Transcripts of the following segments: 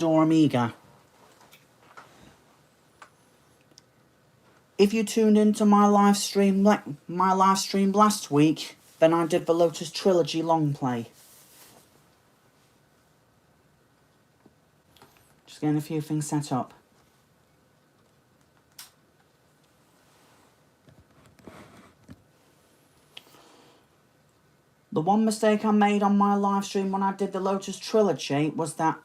or Amiga. If you tuned into my live stream last week, then I did the Lotus Trilogy long play. Just getting a few things set up. The one mistake I made on my live stream when I did the Lotus Trilogy was that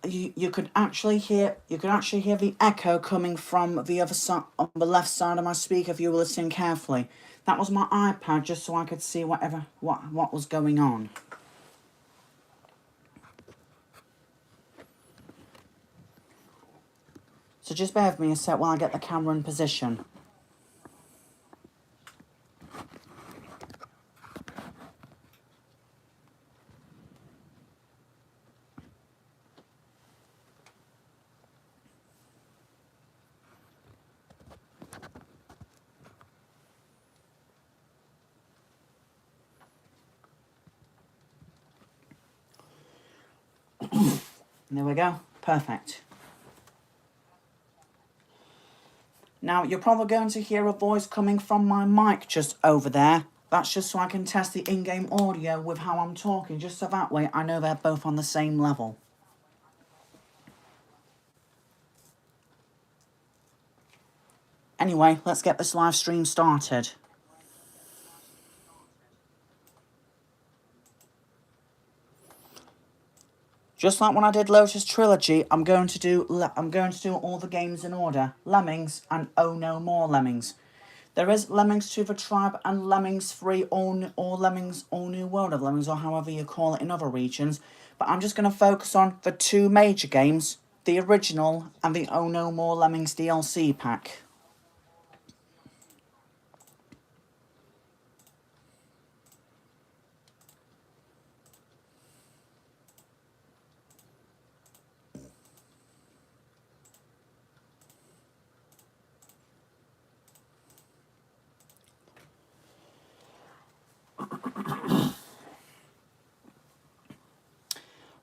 you could actually hear the echo coming from the other side, on the left side of my speaker if you were listening carefully. That was my iPad, just so I could see what was going on. So just bear with me a sec while I get the camera in position. There we go. Perfect. Now, you're probably going to hear a voice coming from my mic just over there. That's just so I can test the in-game audio with how I'm talking, just so that way I know they're both on the same level. Anyway, let's get this live stream started. Just like when I did Lotus Trilogy, I'm going to do all the games in order. Lemmings and Oh No More Lemmings. There is Lemmings 2 the Tribe and Lemmings 3 or Lemmings All New World of Lemmings, or however you call it in other regions. But I'm just going to focus on the two major games, the original and the Oh No More Lemmings DLC pack.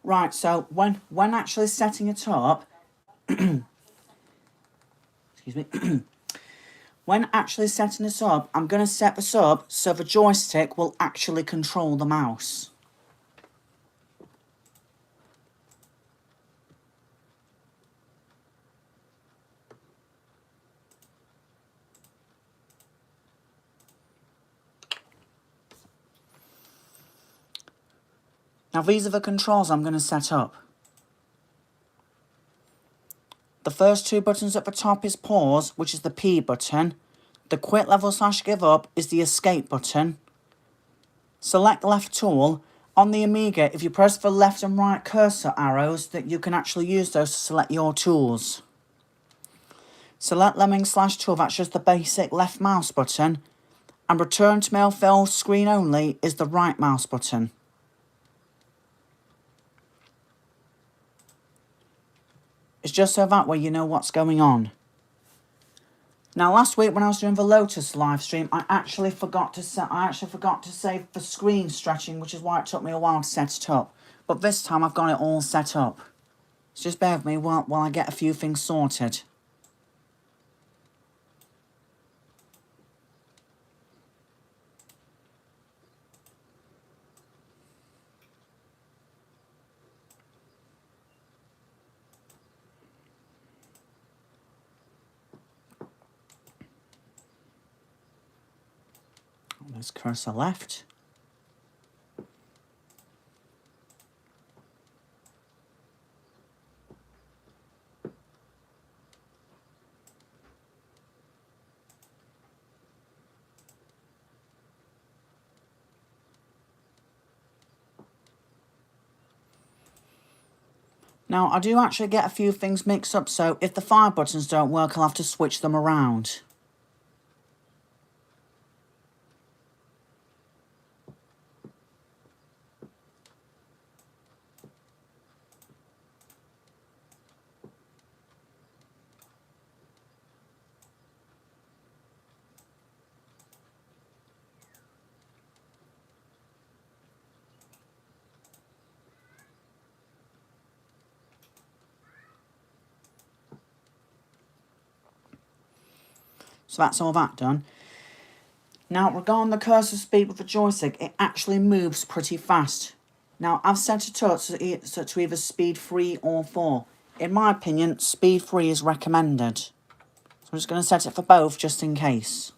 Right, so when actually setting it up, excuse me, when actually setting this up, I'm going to set this up so the joystick will actually control the mouse. Now these are the controls I'm going to set up. The first two buttons at the top is pause, which is the P button. The quit level / give up is the escape button. Select left tool. On the Amiga, if you press the left and right cursor arrows, that you can actually use those to select your tools. Select Lemmings / tool, that's just the basic left mouse button. And return to mail fill screen only is the right mouse button. It's just so that way you know what's going on. Now, last week when I was doing the Lotus live stream, I actually forgot to save the screen stretching, which is why it took me a while to set it up. But this time I've got it all set up. So just bear with me while I get a few things sorted. There's cursor left. Now, I do actually get a few things mixed up, so if the fire buttons don't work, I'll have to switch them around. So that's all that done. Now, regarding the cursor speed with the joystick, it actually moves pretty fast. Now, I've set it up to either speed 3 or 4. In my opinion, speed 3 is recommended. So I'm just going to set it for both, just in case.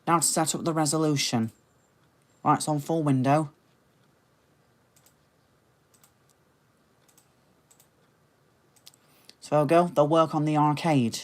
Now to set up the resolution. Right, it's on full window. So they'll work on the arcade.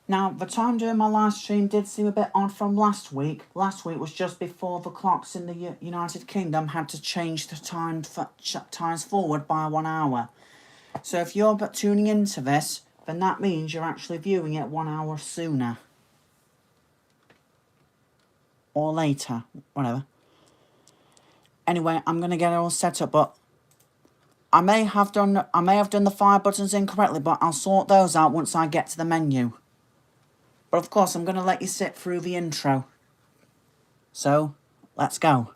Now, the time during my live stream did seem a bit odd from last week. Last week was just before the clocks in the United Kingdom had to change the times forward by 1 hour. So if you're tuning into this, then that means you're actually viewing it 1 hour sooner. Or later, whatever. Anyway, I'm going to get it all set up, but I may have done the 5 buttons incorrectly, but I'll sort those out once I get to the menu. But of course, I'm going to let you sit through the intro. So, let's go.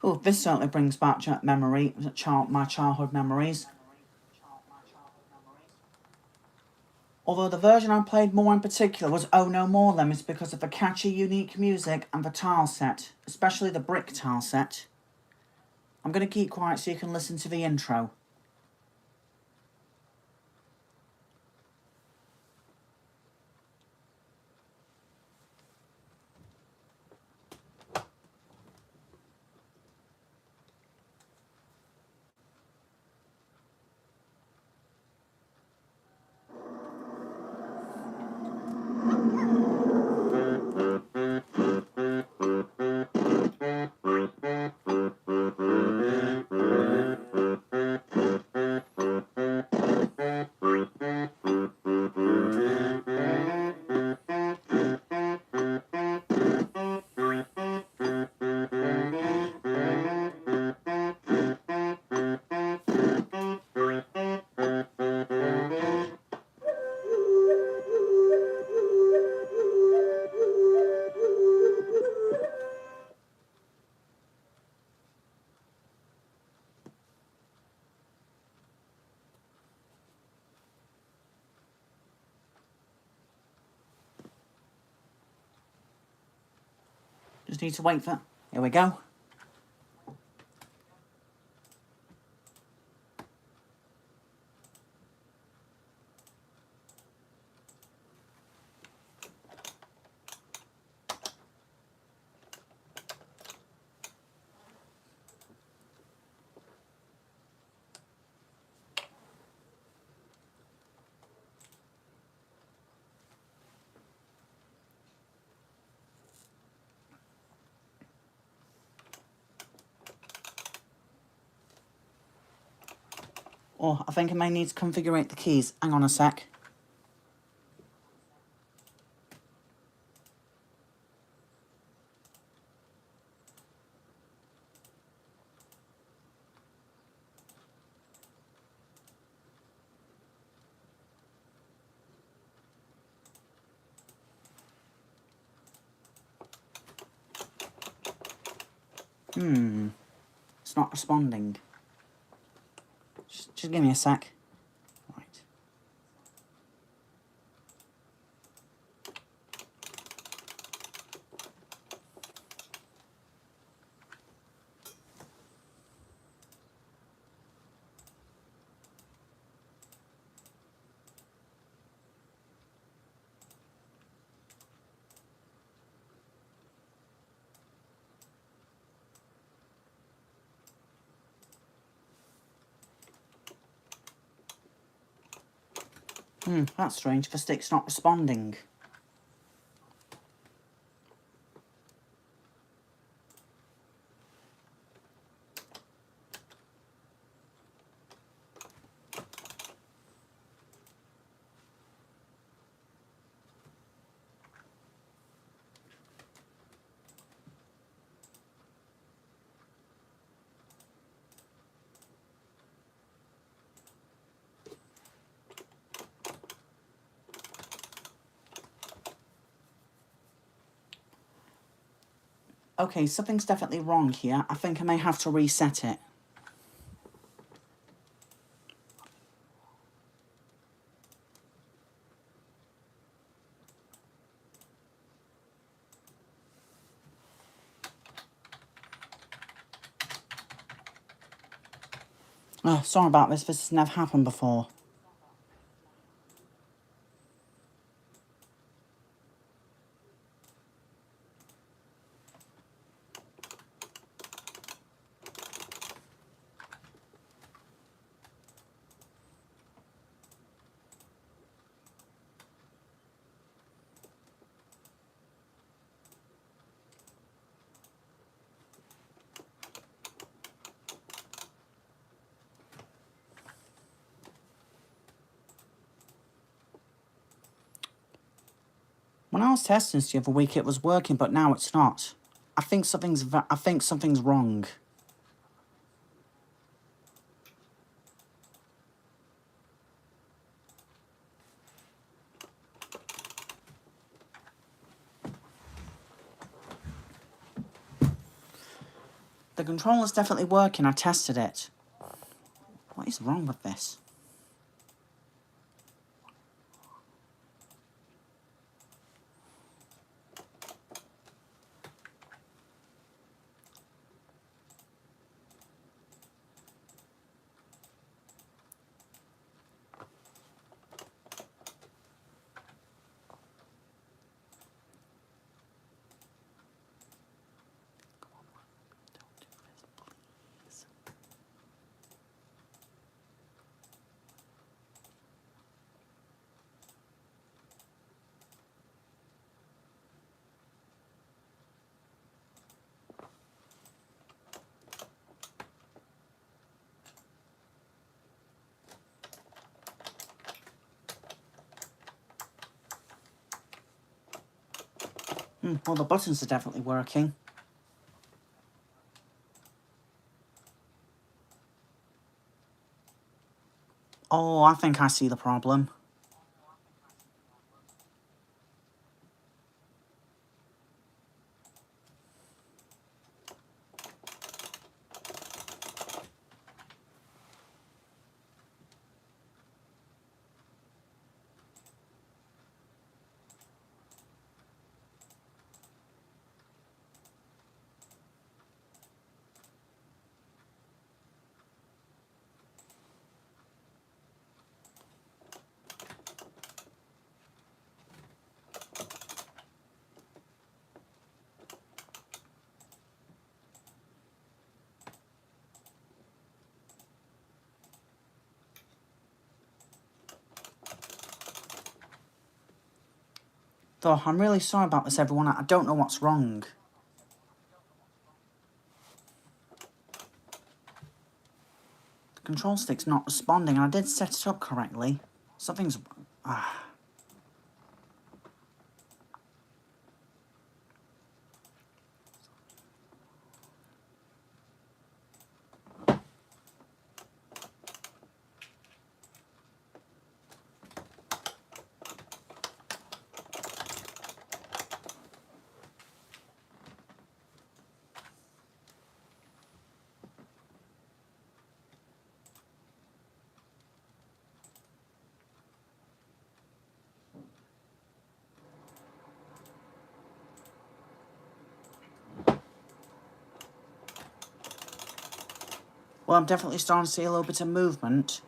Oh, this certainly brings back my childhood memories. Although the version I played more in particular was Oh No More Lemmings because of the catchy, unique music and the tile set, especially the brick tile set. I'm going to keep quiet so you can listen to the intro. Just need to wait for... Here we go. Oh, I think I may need to configure the keys. Hang on a sec. It's not responding. Just give me a sec. Right. That's strange. The stick's not responding. Okay, something's definitely wrong here. I think I may have to reset it. Sorry about this. This has never happened before. When I was testing this the other week, it was working, but now it's not. I think something's wrong. The controller's definitely working. I tested it. What is wrong with this? Well, the buttons are definitely working. Oh, I think I see the problem. Though, I'm really sorry about this, everyone. I don't know what's wrong. The control stick's not responding, and I did set it up correctly. Something's... Well, I'm definitely starting to see a little bit of movement.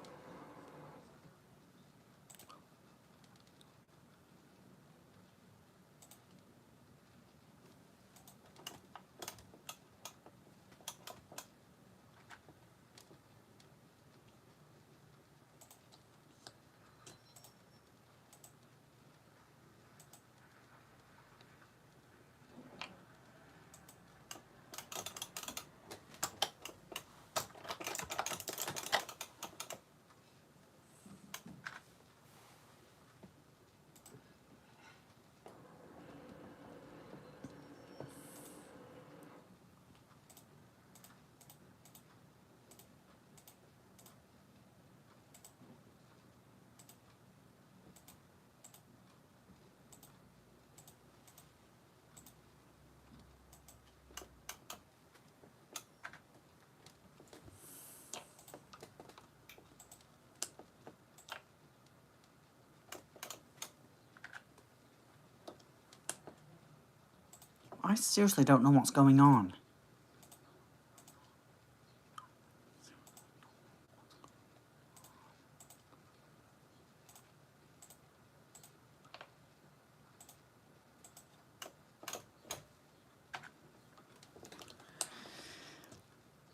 I seriously don't know what's going on.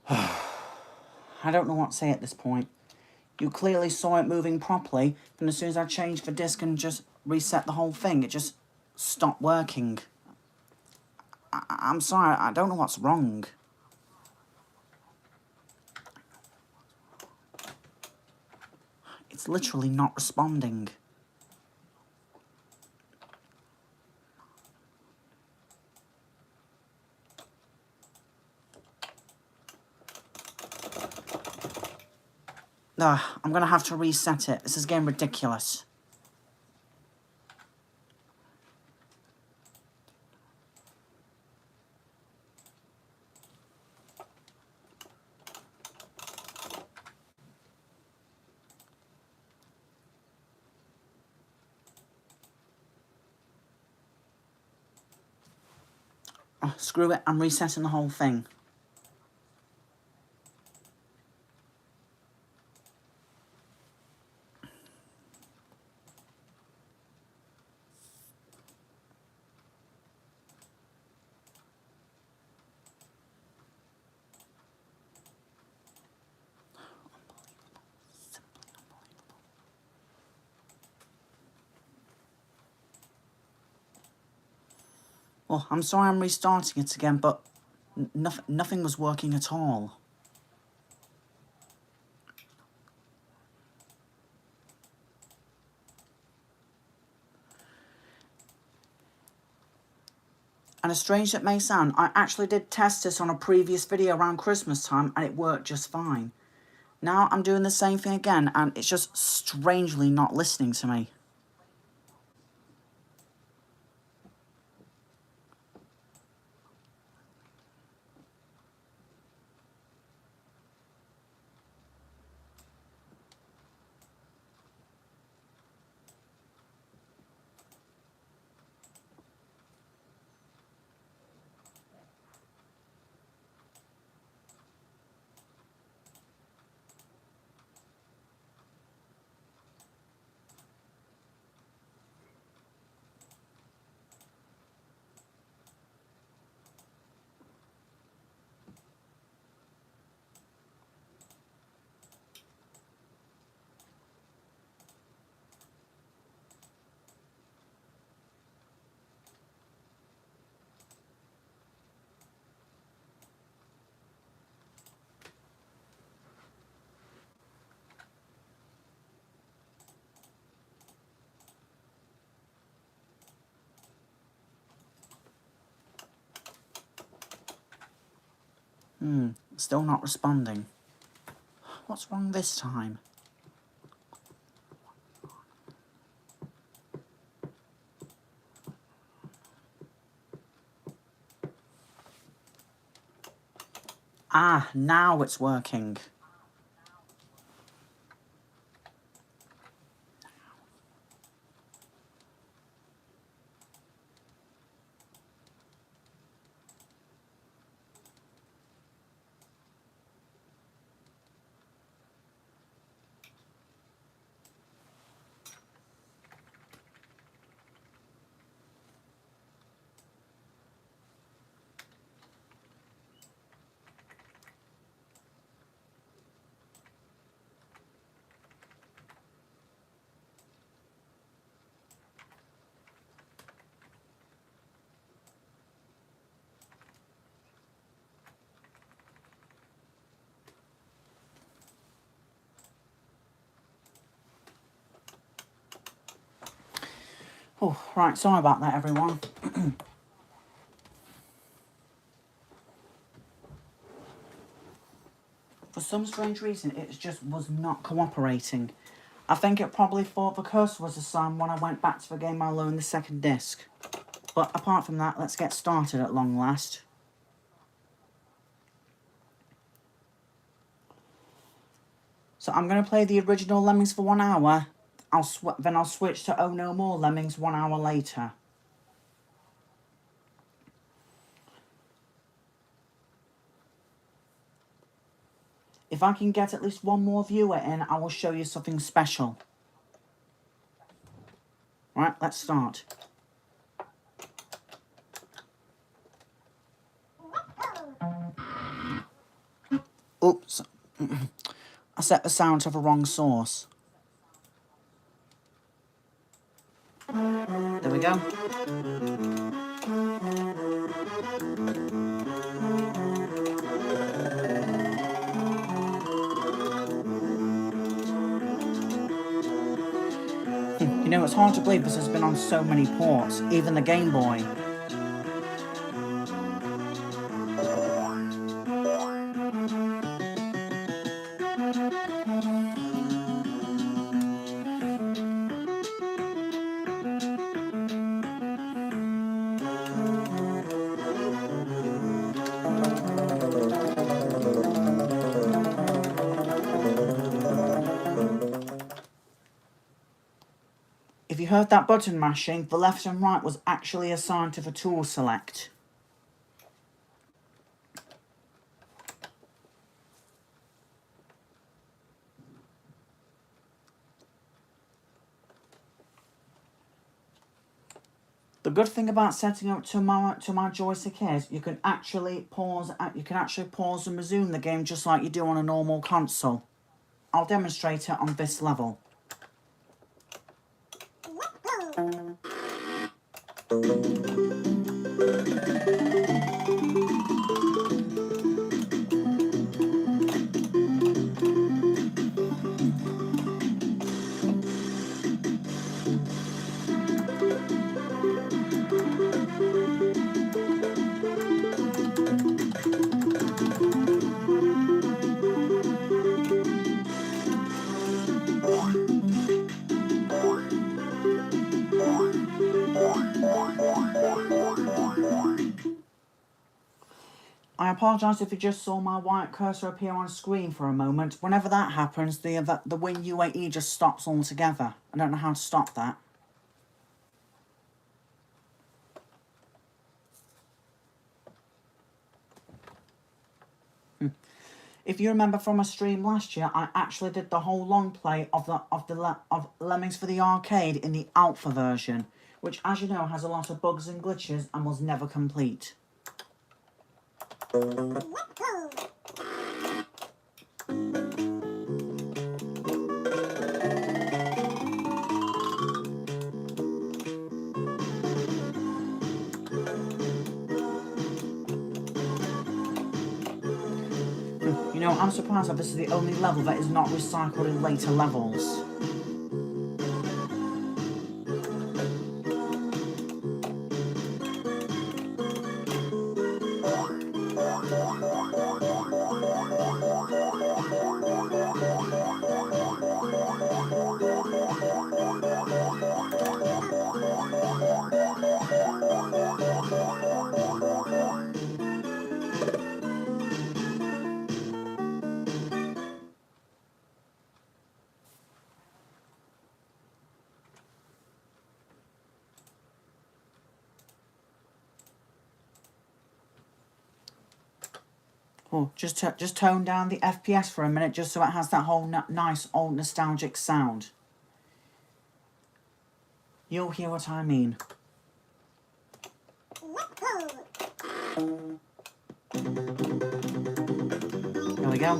I don't know what to say at this point. You clearly saw it moving properly, and as soon as I changed the disc and just reset the whole thing, it just stopped working. I'm sorry, I don't know what's wrong. It's literally not responding. I'm gonna have to reset it. This is getting ridiculous. Screw it, I'm resetting the whole thing. Well, I'm sorry I'm restarting it again, but nothing was working at all. And as strange as it may sound, I actually did test this on a previous video around Christmas time, and it worked just fine. Now I'm doing the same thing again, and it's just strangely not listening to me. Still not responding. What's wrong this time? Ah, now it's working. Oh, right, sorry about that, everyone. For some strange reason, it just was not cooperating. I think it probably thought the cursor was assigned when I went back to the game alone in the second disc. But apart from that, let's get started at long last. So I'm going to play the original Lemmings for 1 hour. Then I'll switch to Oh No More Lemmings 1 hour later. If I can get at least one more viewer in, I will show you something special. Right, let's start. Oops. I set the sound to the wrong source. There we go. You know, it's hard to believe this has been on so many ports, even the Game Boy. If you heard that button mashing, the left and right was actually assigned to the tool select. The good thing about setting up to my joystick is you can actually pause and resume the game just like you do on a normal console. I'll demonstrate it on this level. I apologise if you just saw my white cursor appear on screen for a moment. Whenever that happens, the Win UAE just stops altogether. I don't know how to stop that. If you remember from a stream last year, I actually did the whole long play of Lemmings for the arcade in the alpha version, which, as you know, has a lot of bugs and glitches and was never complete. You know, I'm surprised that this is the only level that is not recycled in later levels. Oh, just tone down the FPS for a minute, just so it has that whole nice old nostalgic sound. You'll hear what I mean. There we go.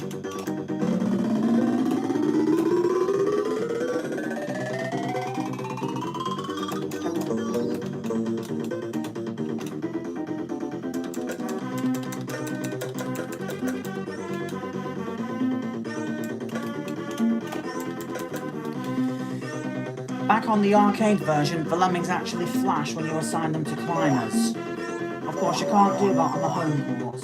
Back on the arcade version, the Lemmings actually flash when you assign them to climbers. Of course, you can't do that on the home ports.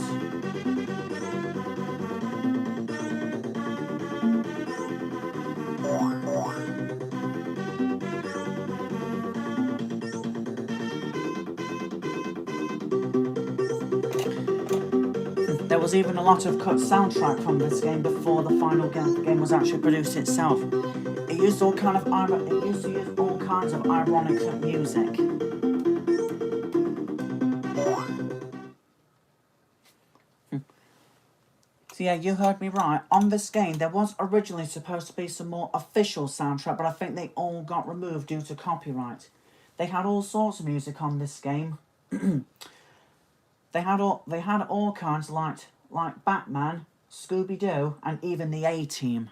There was even a lot of cut soundtrack from this game before the final game was actually produced itself. It used all kinds of ironic music. So yeah, you heard me right. On this game, there was originally supposed to be some more official soundtrack, but I think they all got removed due to copyright. They had all sorts of music on this game. They had all kinds like Batman, Scooby-Doo, and even the A-Team.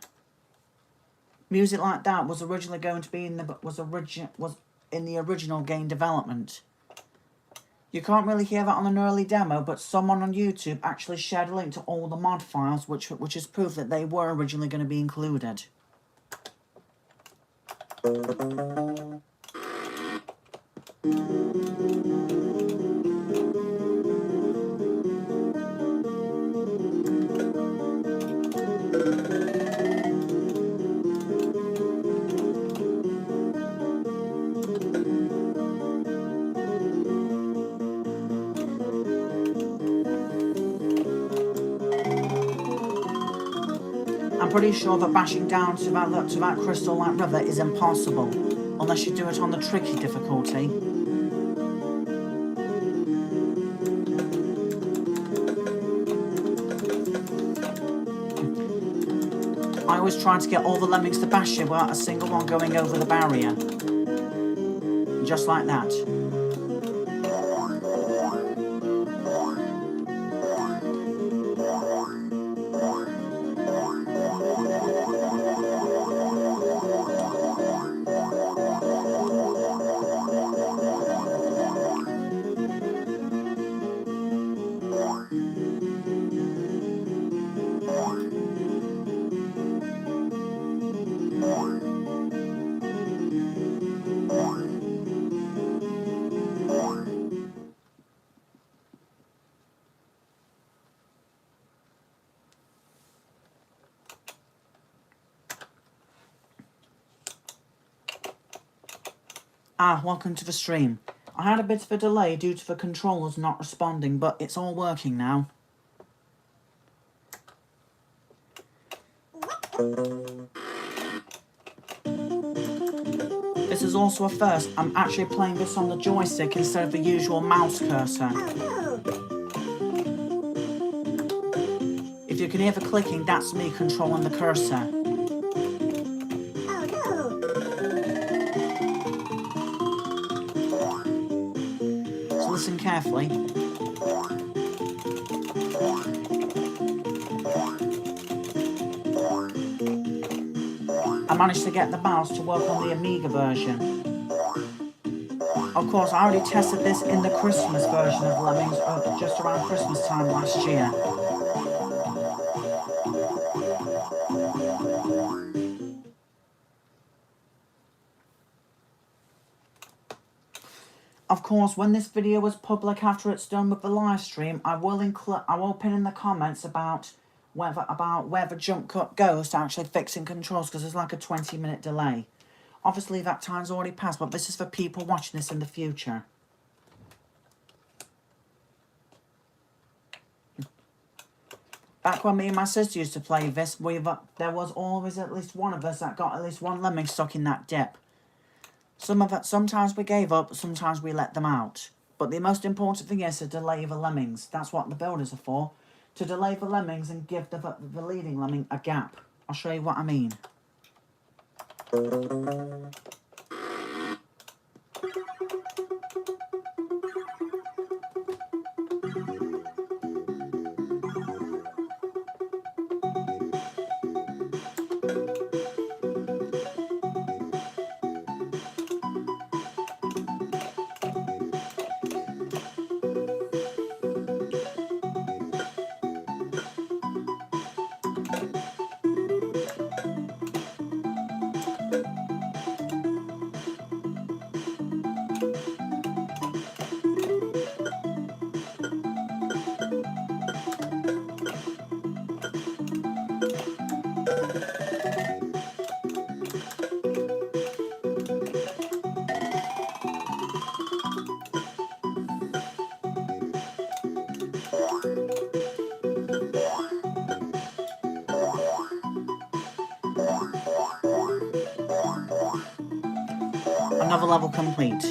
Music like that was originally going to be in the original game development. You can't really hear that on an early demo, but someone on YouTube actually shared a link to all the mod files, which is proof that they were originally going to be included. I'm pretty sure that bashing down to that crystal-like river is impossible, unless you do it on the tricky difficulty. I always try to get all the lemmings to bash you without a single one going over the barrier. Just like that. Welcome to the stream. I had a bit of a delay due to the controllers not responding, but it's all working now. This is also a first. I'm actually playing this on the joystick instead of the usual mouse cursor. If you can hear the clicking, that's me controlling the cursor. So listen carefully. I managed to get the mouse to work on the Amiga version. Of course, I already tested this in the Christmas version of Lemmings just around Christmas time last year. Of course, when this video is public after it's done with the live stream, I will pin in the comments about where the jump cut goes to actually fixing controls, because there's like a 20-minute delay. Obviously that time's already passed, but this is for people watching this in the future. Back when me and my sister used to play this, there was always at least one of us that got at least one lemming stuck in that dip. Sometimes we gave up, sometimes we let them out. But the most important thing is to delay the lemmings. That's what the builders are for. To delay the lemmings and give the leading lemming a gap. I'll show you what I mean. Another level complete.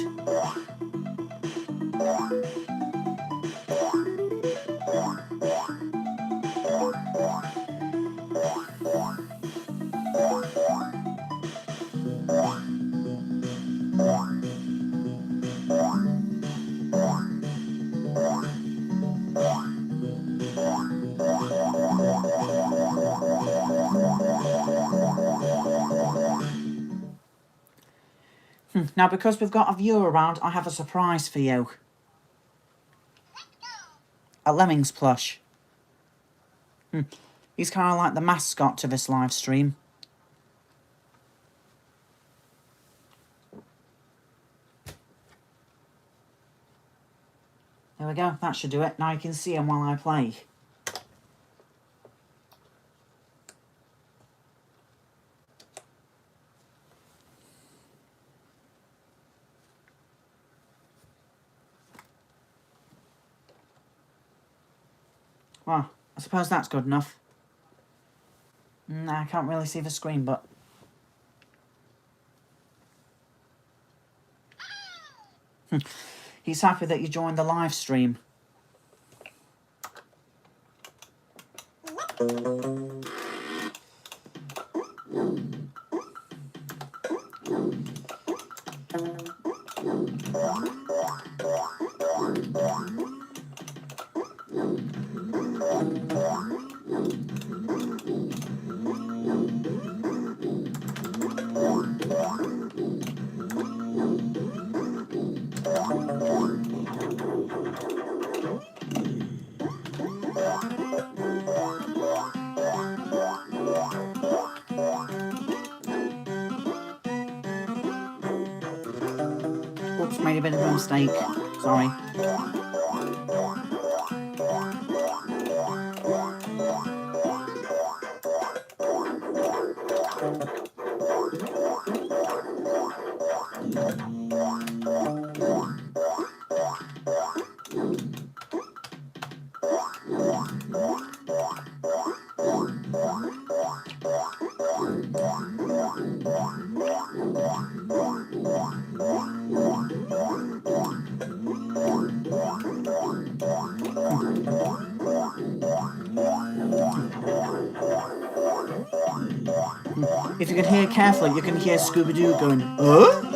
Now, because we've got a viewer around, I have a surprise for you. A Lemmings plush. He's kind of like the mascot to this live stream. There we go, that should do it. Now you can see him while I play. Well, I suppose that's good enough. I can't really see the screen, but... He's happy that you joined the live stream. Oops, made a bit of a mistake. Sorry. If you can hear carefully, you can hear Scooby-Doo going, huh?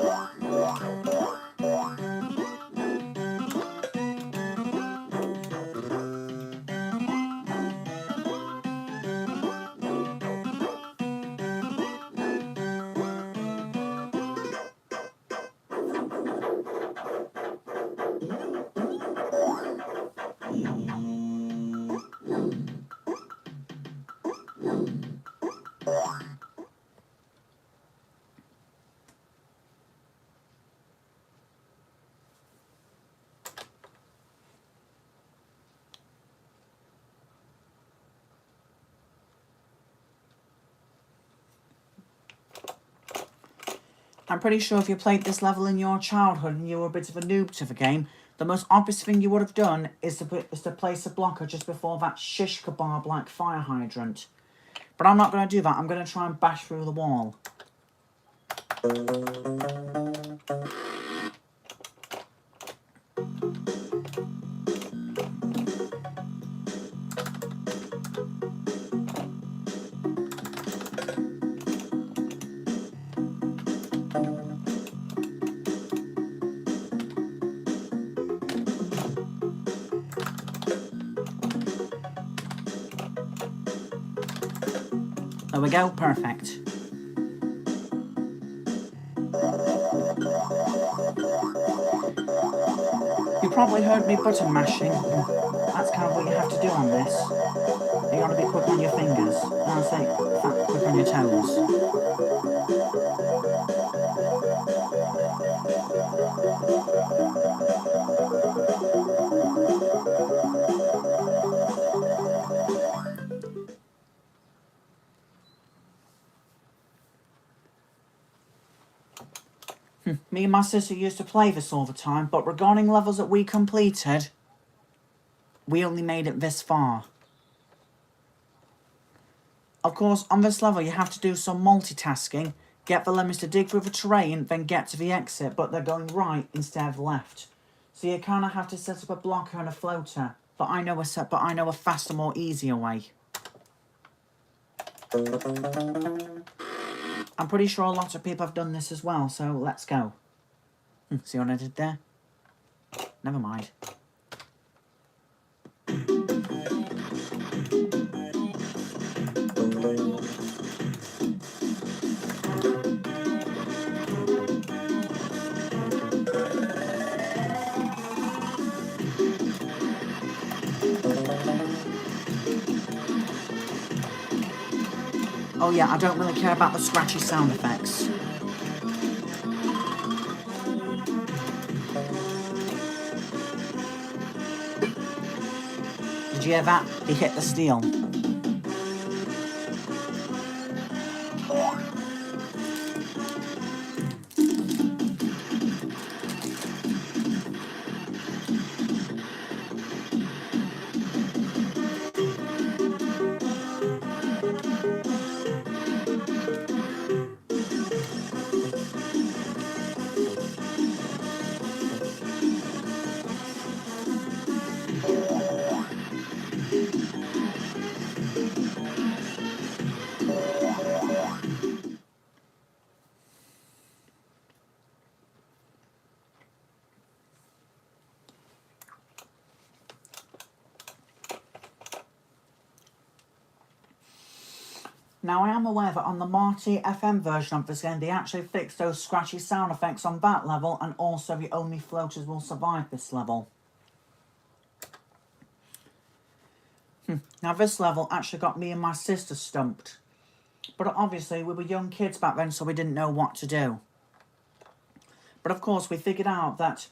I'm pretty sure if you played this level in your childhood and you were a bit of a noob to the game, the most obvious thing you would have done is to place a blocker just before that shish kebab-like fire hydrant. But I'm not going to do that. I'm going to try and bash through the wall. There we go, perfect. You probably heard me button mashing. That's kind of what you have to do on this. You gotta be quick on your fingers. And I say, quick on your toes. Me and my sister used to play this all the time, but regarding levels that we completed, we only made it this far. Of course, on this level you have to do some multitasking, get the Lemmings to dig through the terrain, then get to the exit, but they're going right instead of left. So you kind of have to set up a blocker and a floater, but I know a faster, more easier way. I'm pretty sure a lot of people have done this as well, so let's go. See what I did there? Never mind. Oh yeah, I don't really care about the scratchy sound effects. Did you hear that? He hit the steel. Now, I am aware that on the Marty FM version of this game, they actually fixed those scratchy sound effects on that level, and also the only floaters will survive this level. Now, this level actually got me and my sister stumped. But obviously, we were young kids back then, so we didn't know what to do. But of course, we figured out that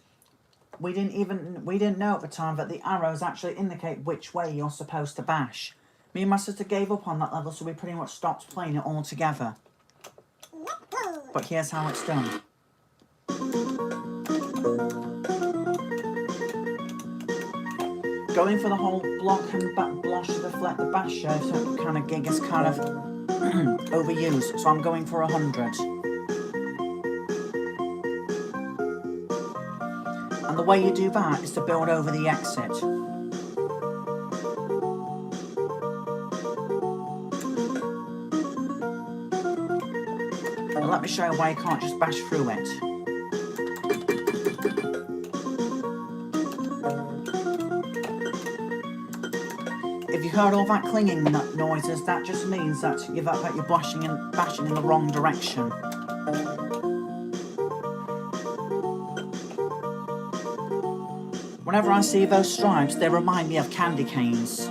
we didn't know at the time that the arrows actually indicate which way you're supposed to bash. Me and my sister gave up on that level, so we pretty much stopped playing it altogether. But here's how it's done. Going for the whole block and blosh to deflect the bash show, so kind of gig is kind of overused. So I'm going for 100. And the way you do that is to build over the exit. And let me show you why you can't just bash through it. If you heard all that clinging noises, that just means that you're bashing in the wrong direction. Whenever I see those stripes, they remind me of candy canes.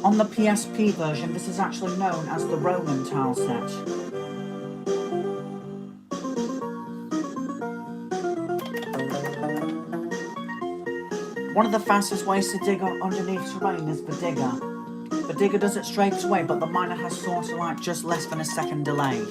On the PSP version, this is actually known as the Roman tile set. One of the fastest ways to dig underneath terrain is the digger. The digger does it straight away, but the miner has sort of like just less than a second delay.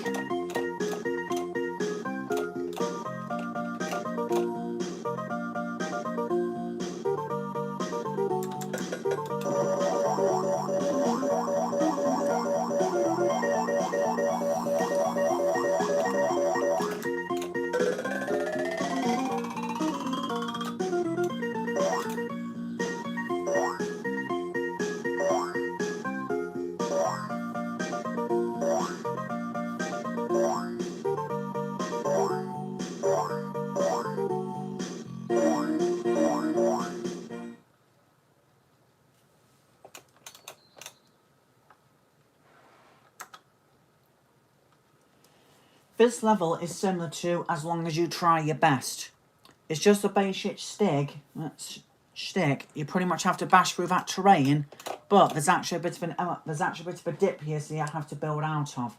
This level is similar to As Long As You Try Your Best. It's just a basic stick. You pretty much have to bash through that terrain, but there's actually a bit of a dip here, so you have to build out of.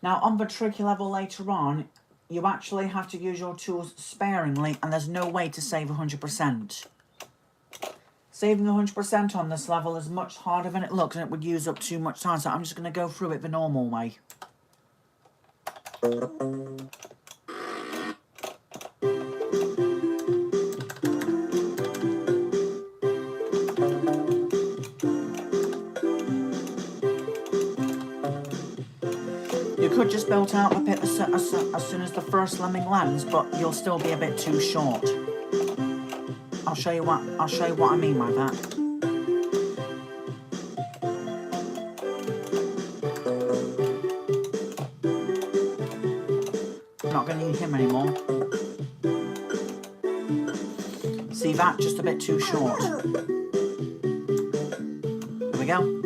Now, on the tricky level later on, you actually have to use your tools sparingly, and there's no way to save 100%. Saving 100% on this level is much harder than it looks, and it would use up too much time, so I'm just going to go through it the normal way. You could just build out the pit as soon as the first lemming lands, but you'll still be a bit too short. I'll show you what I mean by that. I'm not going to need him anymore. See that? Just a bit too short. There we go.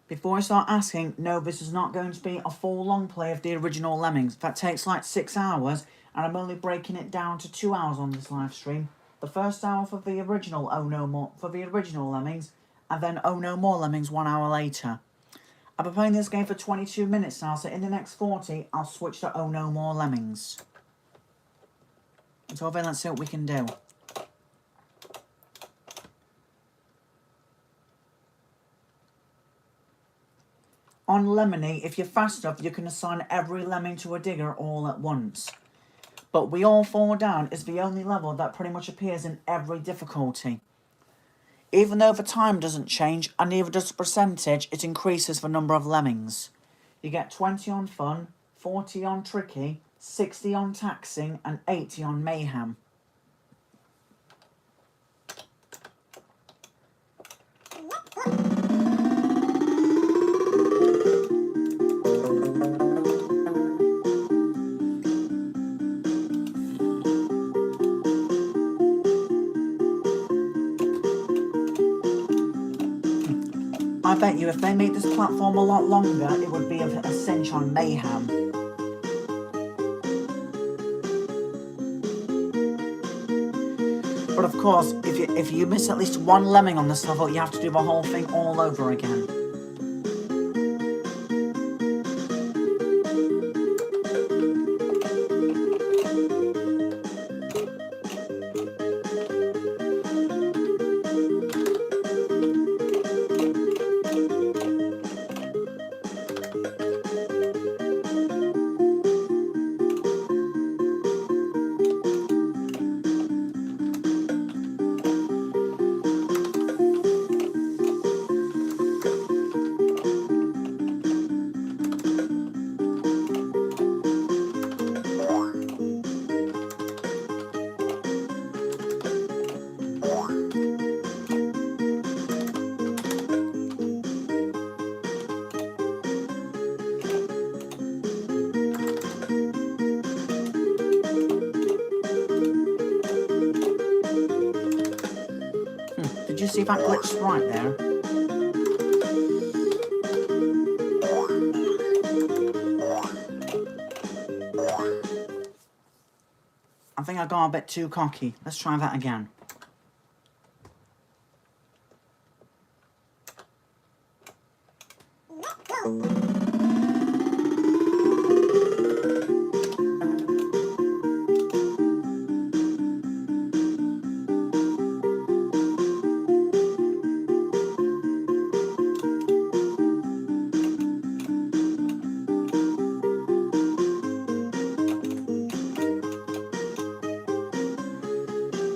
Before I start asking, no, this is not going to be a full long play of the original Lemmings. That takes like 6 hours, and I'm only breaking it down to 2 hours on this live stream. The first hour for the original Oh No More, for the original Lemmings, and then Oh No More Lemmings 1 hour later. I've been playing this game for 22 minutes now, so in the next 40, I'll switch to Oh No More Lemmings. Until then, let's see what we can do. On Lemony, if you're fast enough, you can assign every lemming to a digger all at once. But We All Fall Down is the only level that pretty much appears in every difficulty. Even though the time doesn't change, and neither does the percentage, it increases the number of lemmings. You get 20 on Fun, 40 on Tricky, 60 on Taxing, and 80 on Mayhem. I bet you if they made this platform a lot longer, it would be a cinch on Mayhem. But of course, if you miss at least one lemming on this level, you have to do the whole thing all over again. Did you see that glitch right there? I think I got a bit too cocky. Let's try that again.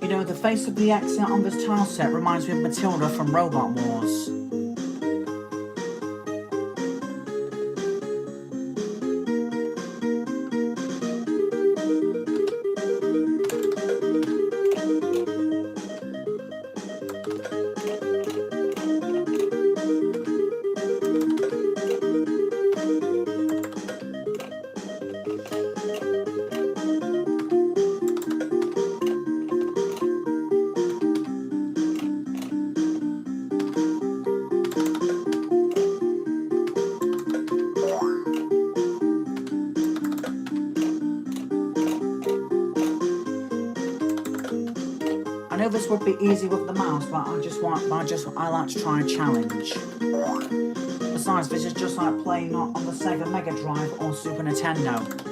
You know, the face of the exit on this tile set reminds me of Matilda from Robot Wars. I know this would be easy with the mouse, but I like to try a challenge. Besides, this is just like playing on the Sega Mega Drive or Super Nintendo.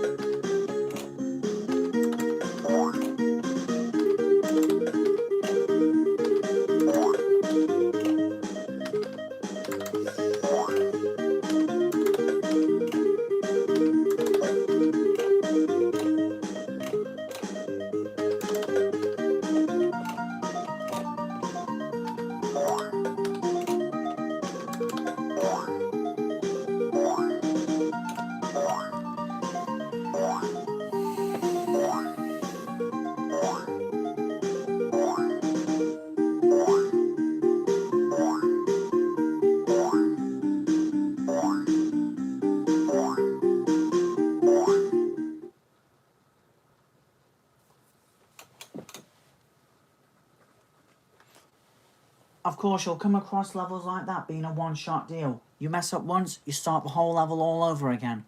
Of course, you'll come across levels like that being a one-shot deal. You mess up once, you start the whole level all over again.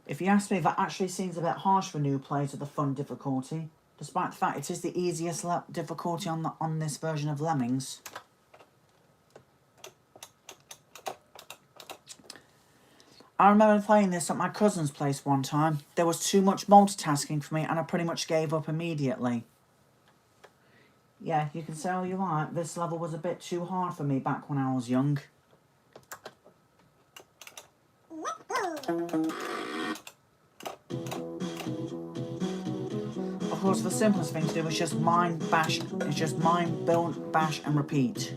If you ask me, that actually seems a bit harsh for new players with the fun difficulty, despite the fact it is the easiest difficulty on this version of Lemmings. I remember playing this at my cousin's place one time. There was too much multitasking for me and I pretty much gave up immediately. Yeah, you can say all you like, this level was a bit too hard for me back when I was young. Of course, the simplest thing to do is just mine, bash, it's just mine, build, bash and repeat.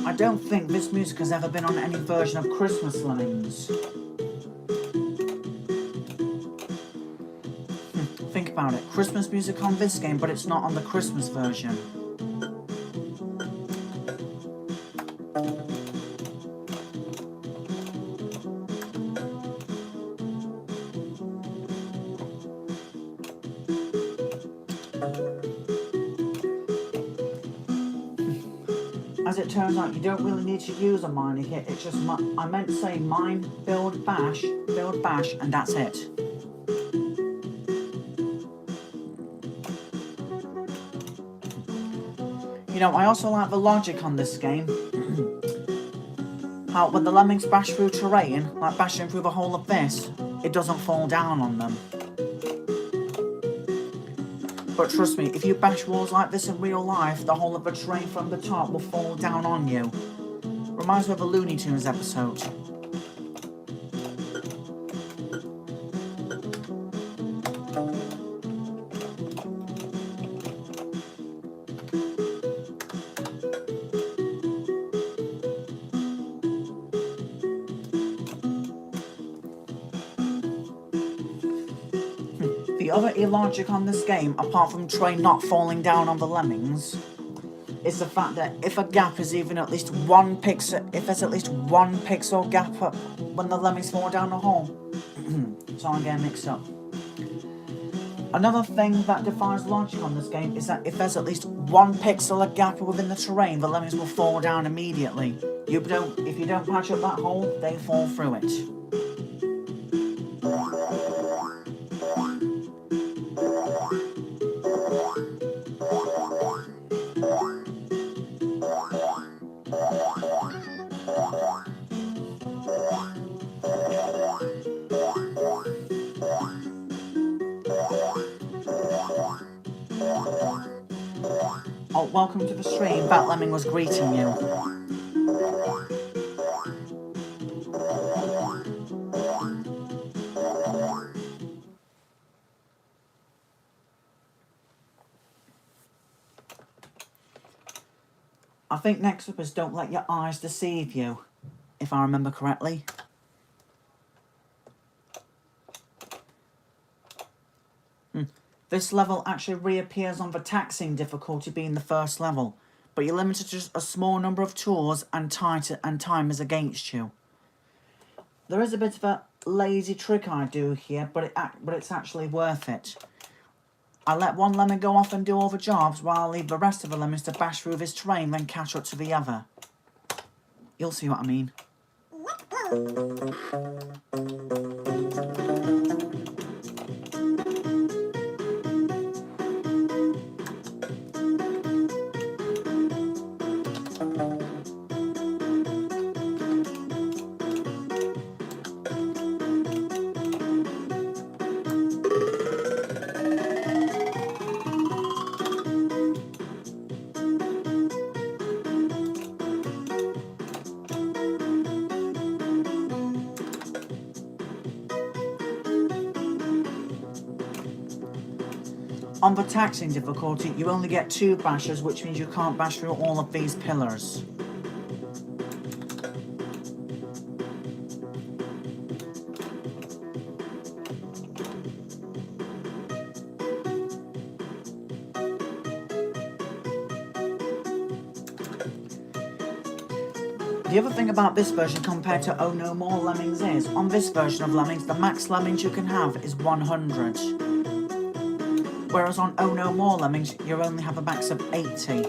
I don't think this music has ever been on any version of Christmas Lemmings. Think about it, Christmas music on this game, but it's not on the Christmas version. As it turns out, you don't really need to use a mining hit, it's just, I meant to say mine, build, bash, and that's it. You know, I also like the logic on this game. How when the Lemmings bash through terrain, like bashing through the whole of this, it doesn't fall down on them. But trust me, if you bash walls like this in real life, the whole of the terrain from the top will fall down on you. Reminds me of a Looney Tunes episode. The other illogic on this game, apart from terrain not falling down on the Lemmings, is the fact that if a gap is even at least one pixel, if there's at least one pixel gap up when the Lemmings fall down a hole, so I'm getting mixed up. Another thing that defies logic on this game is that if there's at least one pixel of gap within the terrain, the Lemmings will fall down immediately. If you don't patch up that hole, they fall through it. Oh, welcome to the stream. That Lemming was greeting you. I think next up is don't let your eyes deceive you, if I remember correctly. This level actually reappears on the taxing difficulty being the first level, but you're limited to just a small number of tours and time is against you. There is a bit of a lazy trick I do here, but it's actually worth it. I let one Lemming go off and do all the jobs while I leave the rest of the Lemmings to bash through this terrain, then catch up to the other. You'll see what I mean. On the taxing difficulty, you only get 2 bashes, which means you can't bash through all of these pillars. The other thing about this version compared to Oh No More Lemmings is, on this version of Lemmings, the max Lemmings you can have is 100. Whereas on Oh No More Lemmings, you only have a max of 80.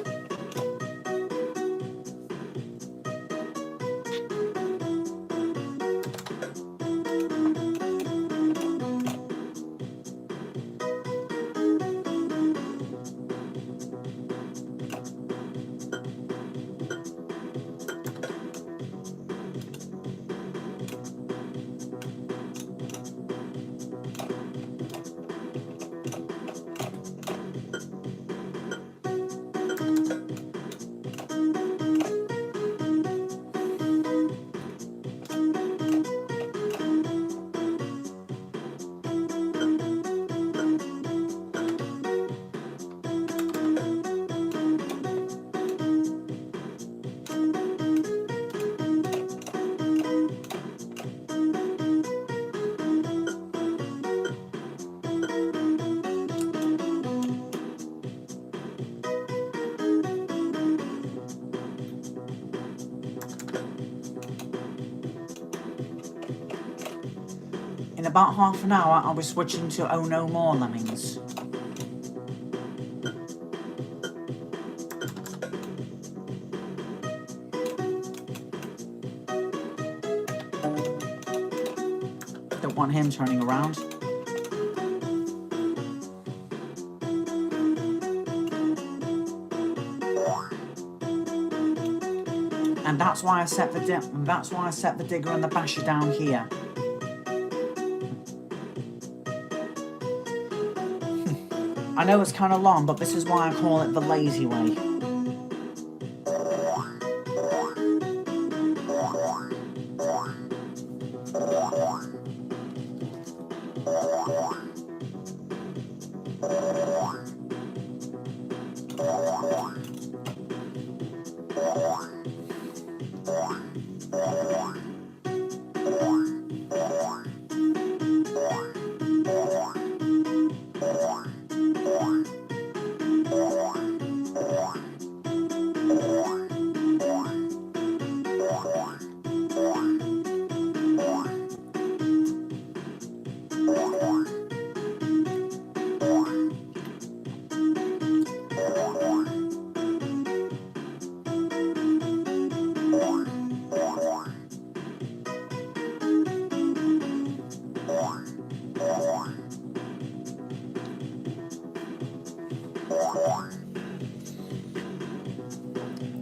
In about half an hour, I'll be switching to Oh No More Lemmings. Don't want him turning around. And that's why I set the digger and the basher down here. I know it's kind of long, but this is why I call it the lazy way.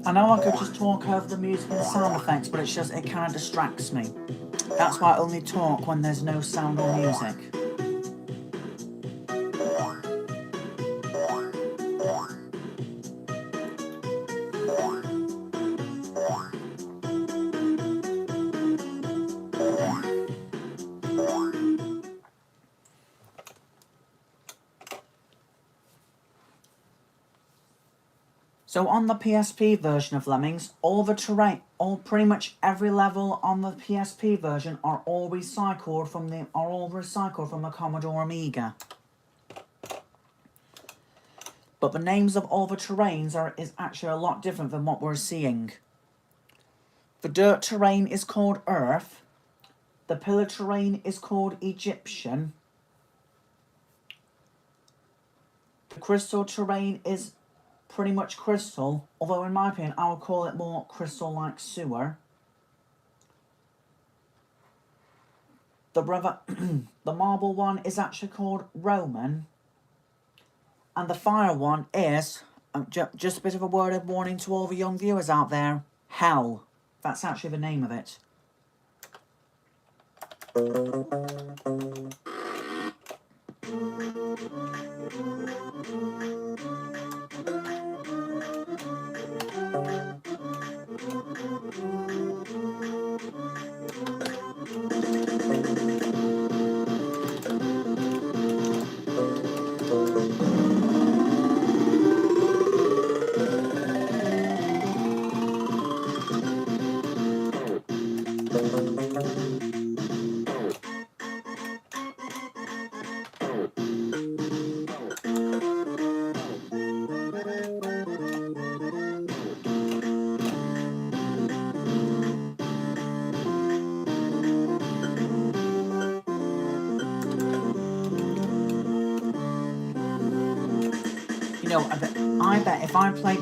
I know I could just talk over the music and sound effects, but it kind of distracts me. That's why I only talk when there's no sound or music. So on the PSP version of Lemmings, all the terrain, pretty much every level on the PSP version are all recycled from the Commodore Amiga. But the names of all the terrains is actually a lot different than what we're seeing. The dirt terrain is called Earth. The pillar terrain is called Egyptian. The crystal terrain is pretty much crystal, although in my opinion I would call it more crystal-like sewer. The marble one is actually called Roman, and the fire one is, just a bit of a word of warning to all the young viewers out there, Hell. That's actually the name of it. You know, I bet if I played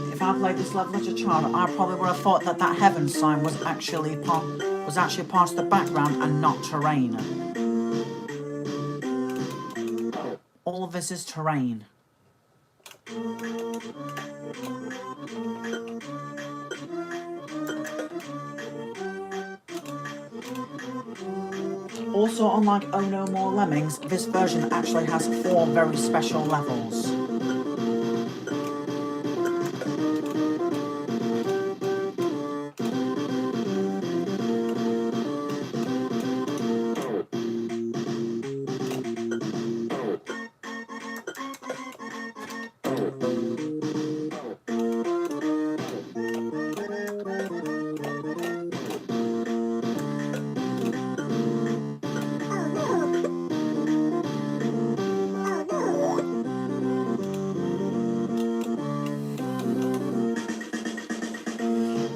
this level as a child, I probably would have thought that that heaven sign was actually part of the background and not terrain. All of this is terrain. Also, unlike Oh No More Lemmings, this version actually has 4 very special levels.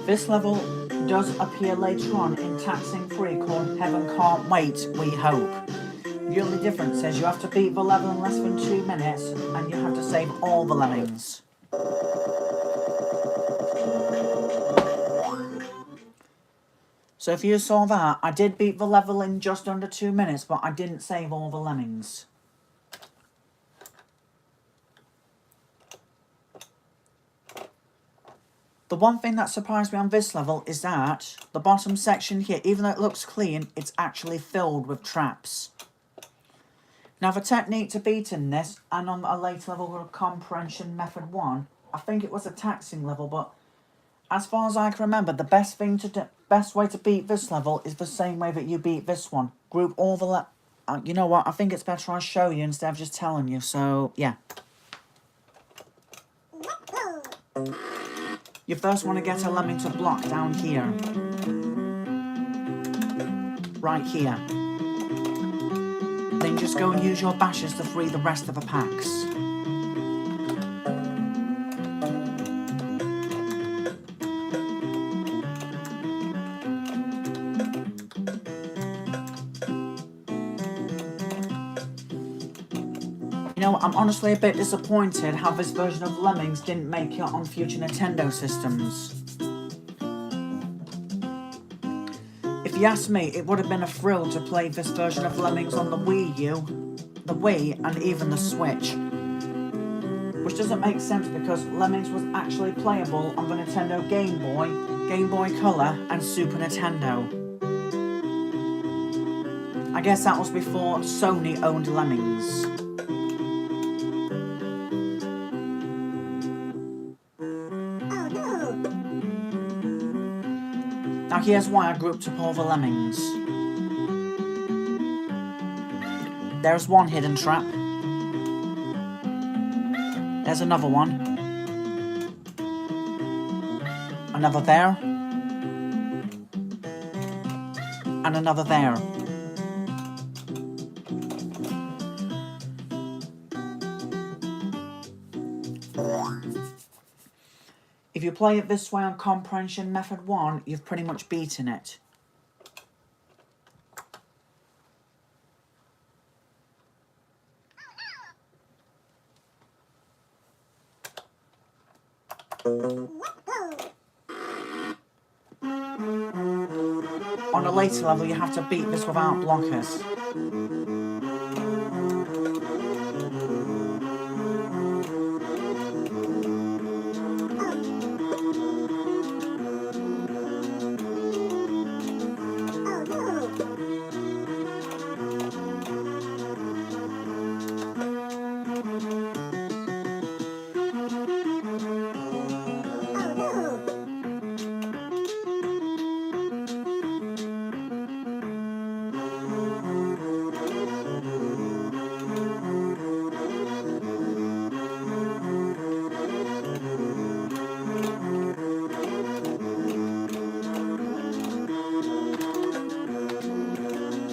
This level does appear later on in Taxing 3 called Heaven Can't Wait, We Hope. The only difference is you have to beat the level in less than 2 minutes and you have to save all the lemmings. So if you saw that, I did beat the level in just under 2 minutes, but I didn't save all the lemmings. The one thing that surprised me on this level is that the bottom section here, even though it looks clean, it's actually filled with traps. Now the technique to beating this, and on a later level with Comprehension Method 1, I think it was a taxing level, but as far as I can remember, the best way to beat this level is the same way that you beat this one. Group all the you know what, I think it's better I show you instead of just telling you, so yeah. You first want to get a lemming to block down here. Right here. Then just go and use your bashes to free the rest of the packs. You know, I'm honestly a bit disappointed how this version of Lemmings didn't make it on future Nintendo systems. If you ask me, it would have been a thrill to play this version of Lemmings on the Wii U, the Wii, and even the Switch. Which doesn't make sense because Lemmings was actually playable on the Nintendo Game Boy Color, and Super Nintendo. I guess that was before Sony owned Lemmings. Now here's why I grouped up all the lemmings. There's one hidden trap. There's another one. Another there. And another there. If you play it this way on Comprehension Method 1, you've pretty much beaten it. On a later level, you have to beat this without blockers.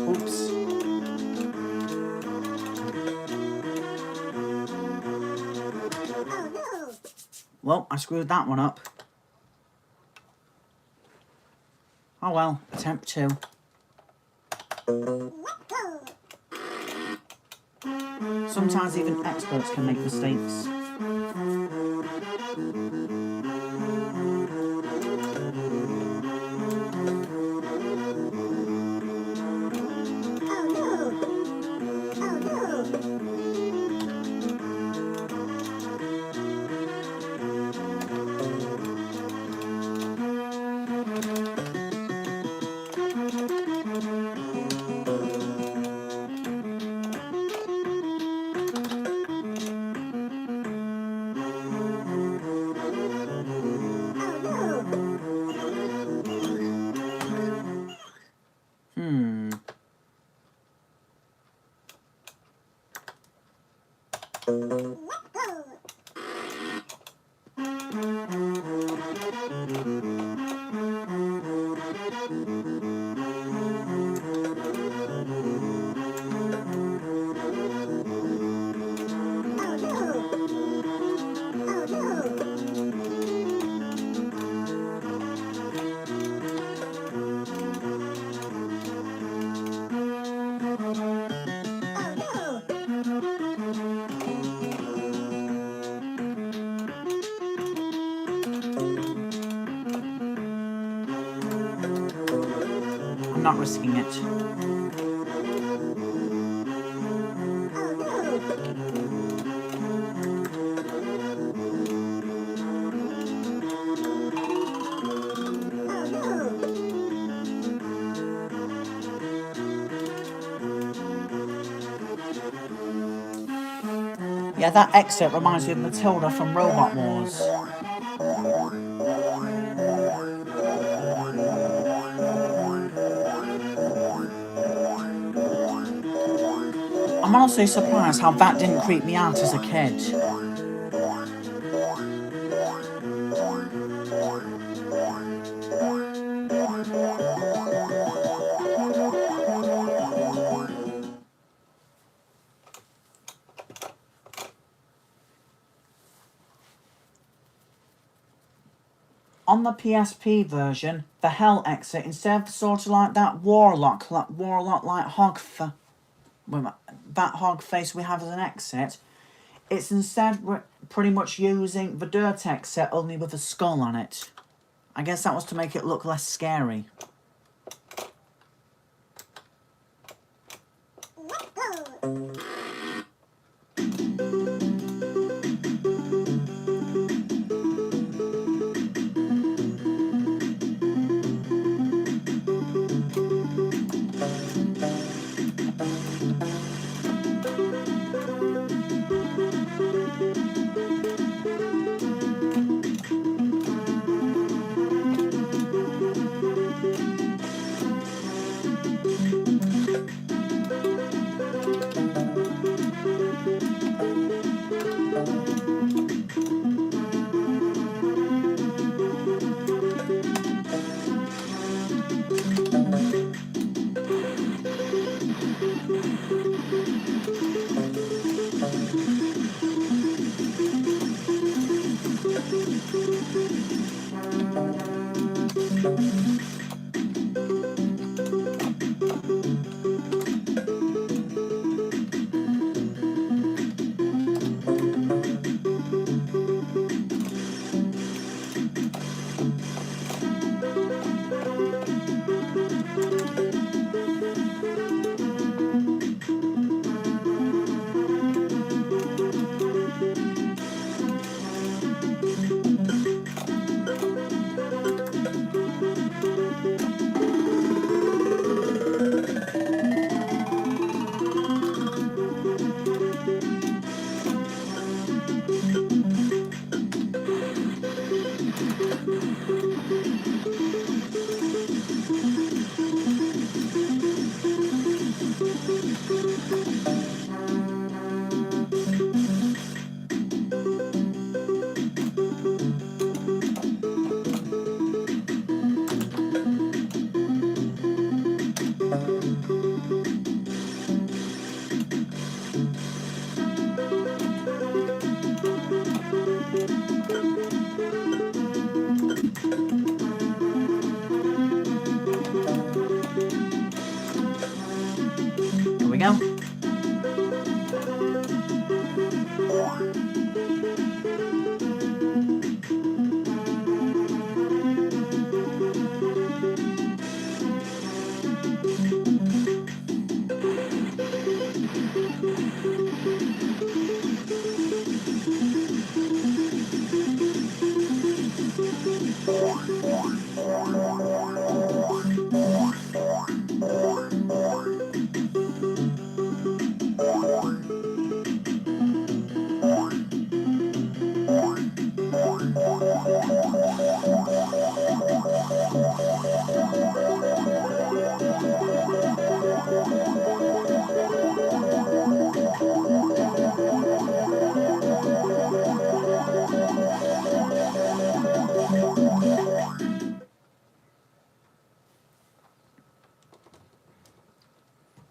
Oops. Well, I screwed that one up. Oh well, attempt 2. Sometimes even experts can make mistakes. I'm not risking it. Yeah, that exit reminds me of Matilda from Robot Wars. I'm honestly surprised how that didn't creep me out as a kid. On the PSP version, the Hell exit, instead of sort of like that warlock like hog that hog face we have as an exit, it's instead pretty much using the dirt exit only with a skull on it. I guess that was to make it look less scary. Here we go.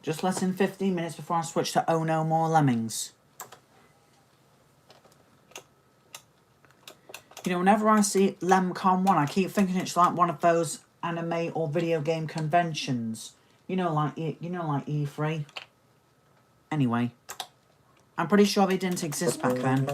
Just less than 15 minutes before I switch to Oh No More Lemmings. You know, whenever I see LemCon 1, I keep thinking it's like one of those anime or video game conventions. You know, like E3. Anyway, I'm pretty sure they didn't exist back then.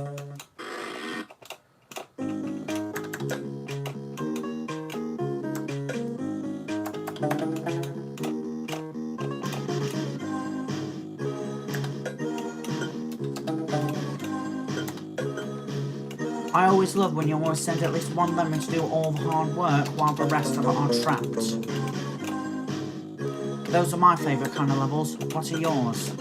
I always love when you always send at least one lemming to do all the hard work while the rest of it are trapped. Those are my favourite kind of levels. What are yours?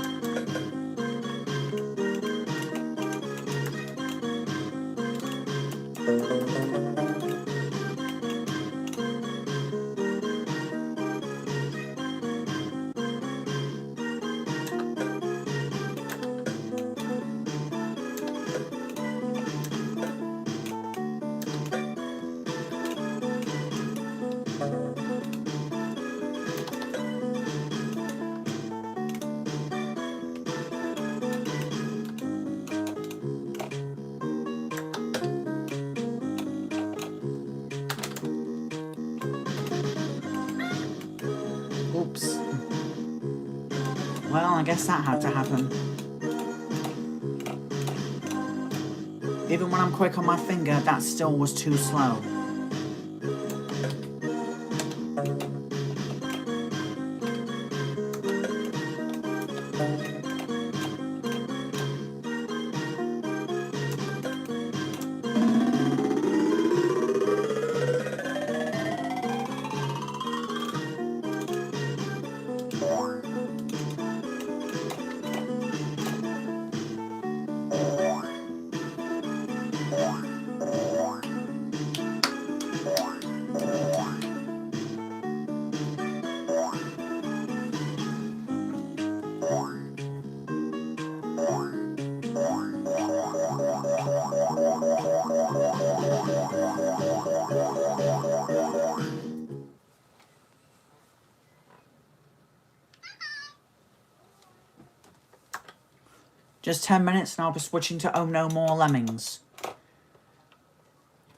Oops. Well, I guess that had to happen. Even when I'm quick on my finger, that still was too slow. Just 10 minutes and I'll be switching to Oh No More Lemmings.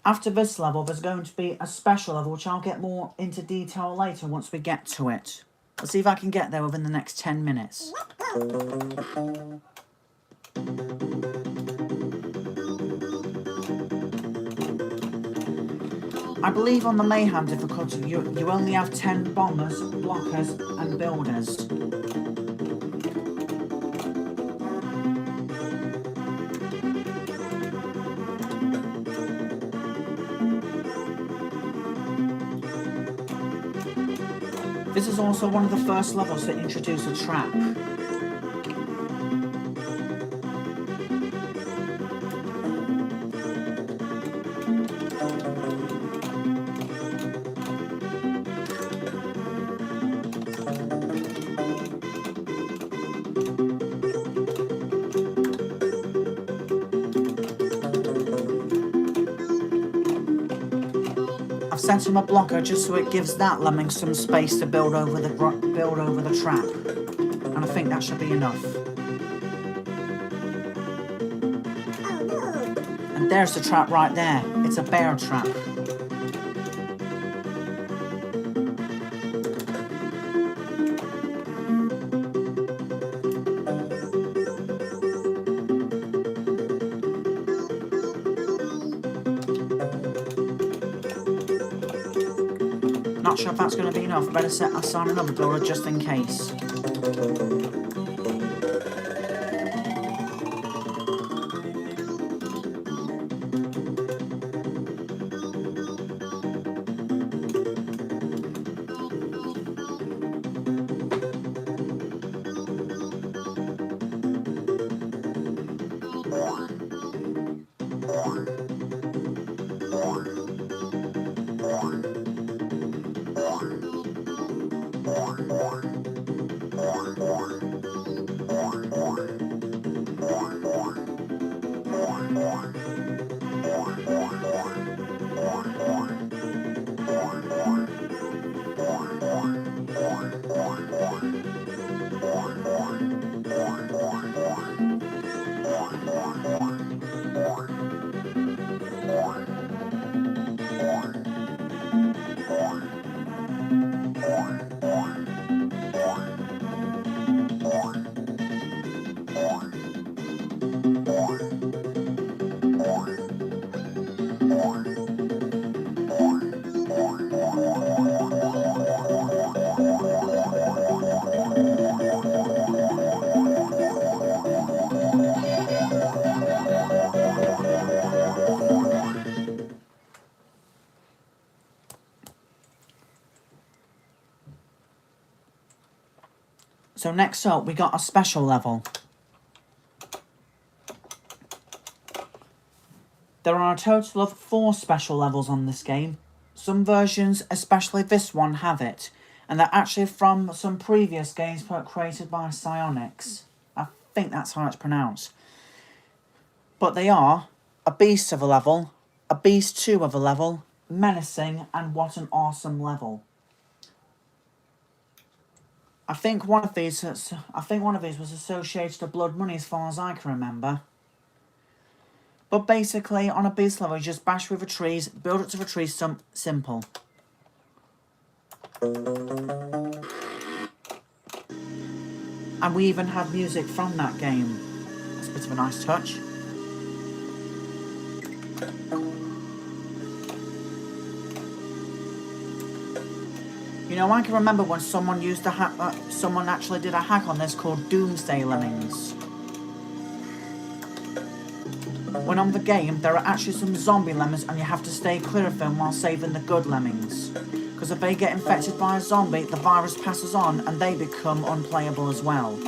After this level, there's going to be a special level, which I'll get more into detail later once we get to it. Let's see if I can get there within the next 10 minutes. I believe on the Mayhem difficulty, you only have 10 bombers, blockers, and builders. This is also one of the first levels to introduce a trap. I've sent him a blocker just so it gives that lemming some space to build over the trap, and I think that should be enough. And there's the trap right there. It's a bear trap. Not sure if that's going to be enough. Better set aside another builder just in case. So next up, we got a special level. There are a total of 4 special levels on this game. Some versions, especially this one, have it. And they're actually from some previous games created by Psyonix. I think that's how it's pronounced. But they are a Beast of a level, a Beast 2 of a level, Menacing, and What an Awesome Level. I think one of these was associated to Blood Money as far as I can remember. But basically, on a Beast level, you just bash through the trees, build up to the tree stump, simple. And we even have music from that game. That's a bit of a nice touch. You know, I can remember when someone used a hack. Someone actually did a hack on this called Doomsday Lemmings. When on the game, there are actually some zombie lemmings, and you have to stay clear of them while saving the good lemmings. Because if they get infected by a zombie, the virus passes on, and they become unplayable as well.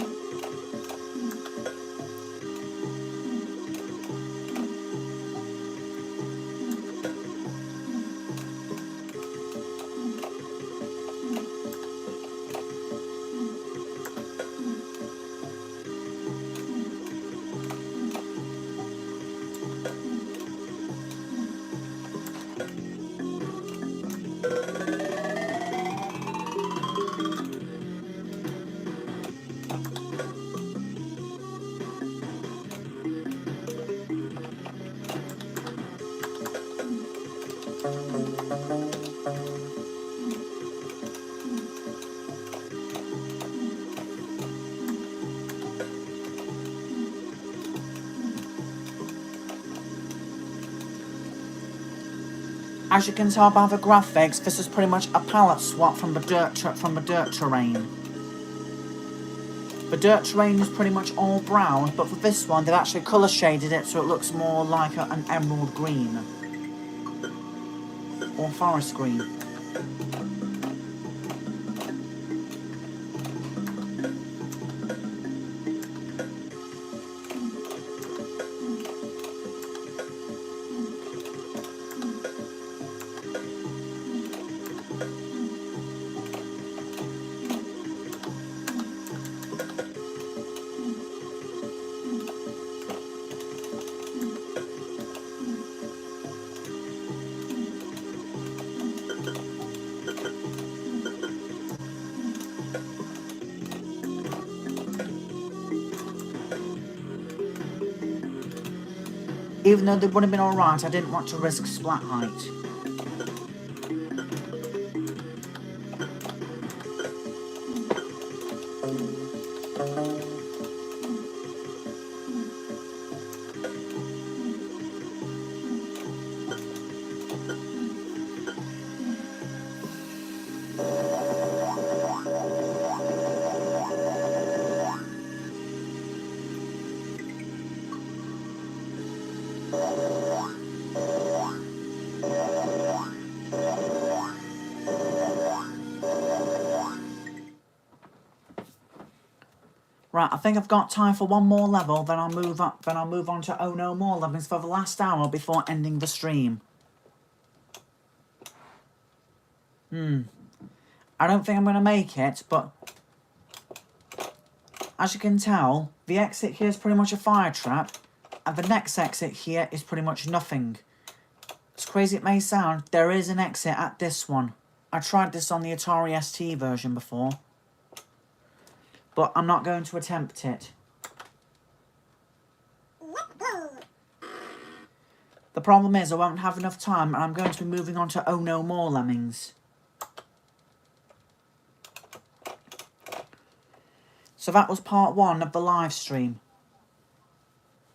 As you can tell by the graphics, this is pretty much a palette swap from the dirt terrain. The dirt terrain is pretty much all brown, but for this one they've actually colour shaded it so it looks more like an emerald green. Or forest green. Even though they would have been alright, I didn't want to risk splat height. Right, I think I've got time for one more level, then I'll move on to Oh No More Lemmings for the last hour before ending the stream. I don't think I'm going to make it, but as you can tell, the exit here is pretty much a fire trap, and the next exit here is pretty much nothing. As crazy it may sound, there is an exit at this one. I tried this on the Atari ST version before, but I'm not going to attempt it. The problem is I won't have enough time, and I'm going to be moving on to Oh No More Lemmings. So that was part 1 of the live stream.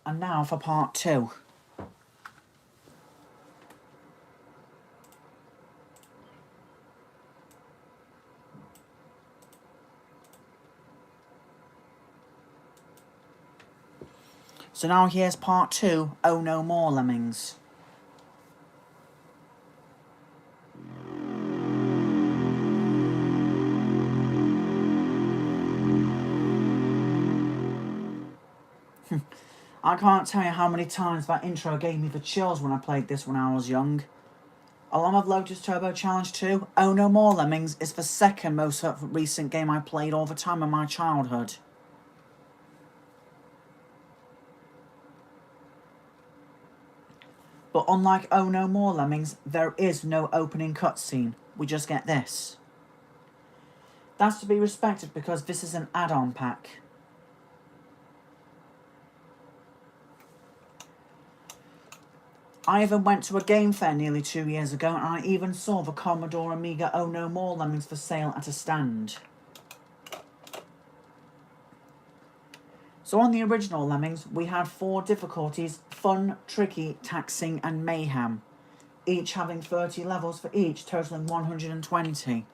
And now for part 2. So now here's part 2, Oh No More Lemmings. Thank you. 「I can't tell you how many times that intro gave me the chills when I played this when I was young. Along with Lotus Turbo Challenge 2, Oh No More Lemmings is the second most recent game I played all the time in my childhood. But unlike Oh No More Lemmings, there is no opening cutscene. We just get this. That's to be respected because this is an add-on pack. I even went to a game fair nearly 2 years ago and I even saw the Commodore Amiga Oh No More Lemmings for sale at a stand. So on the original Lemmings, we had 4 difficulties: Fun, Tricky, Taxing and Mayhem, each having 30 levels for each, totaling 120.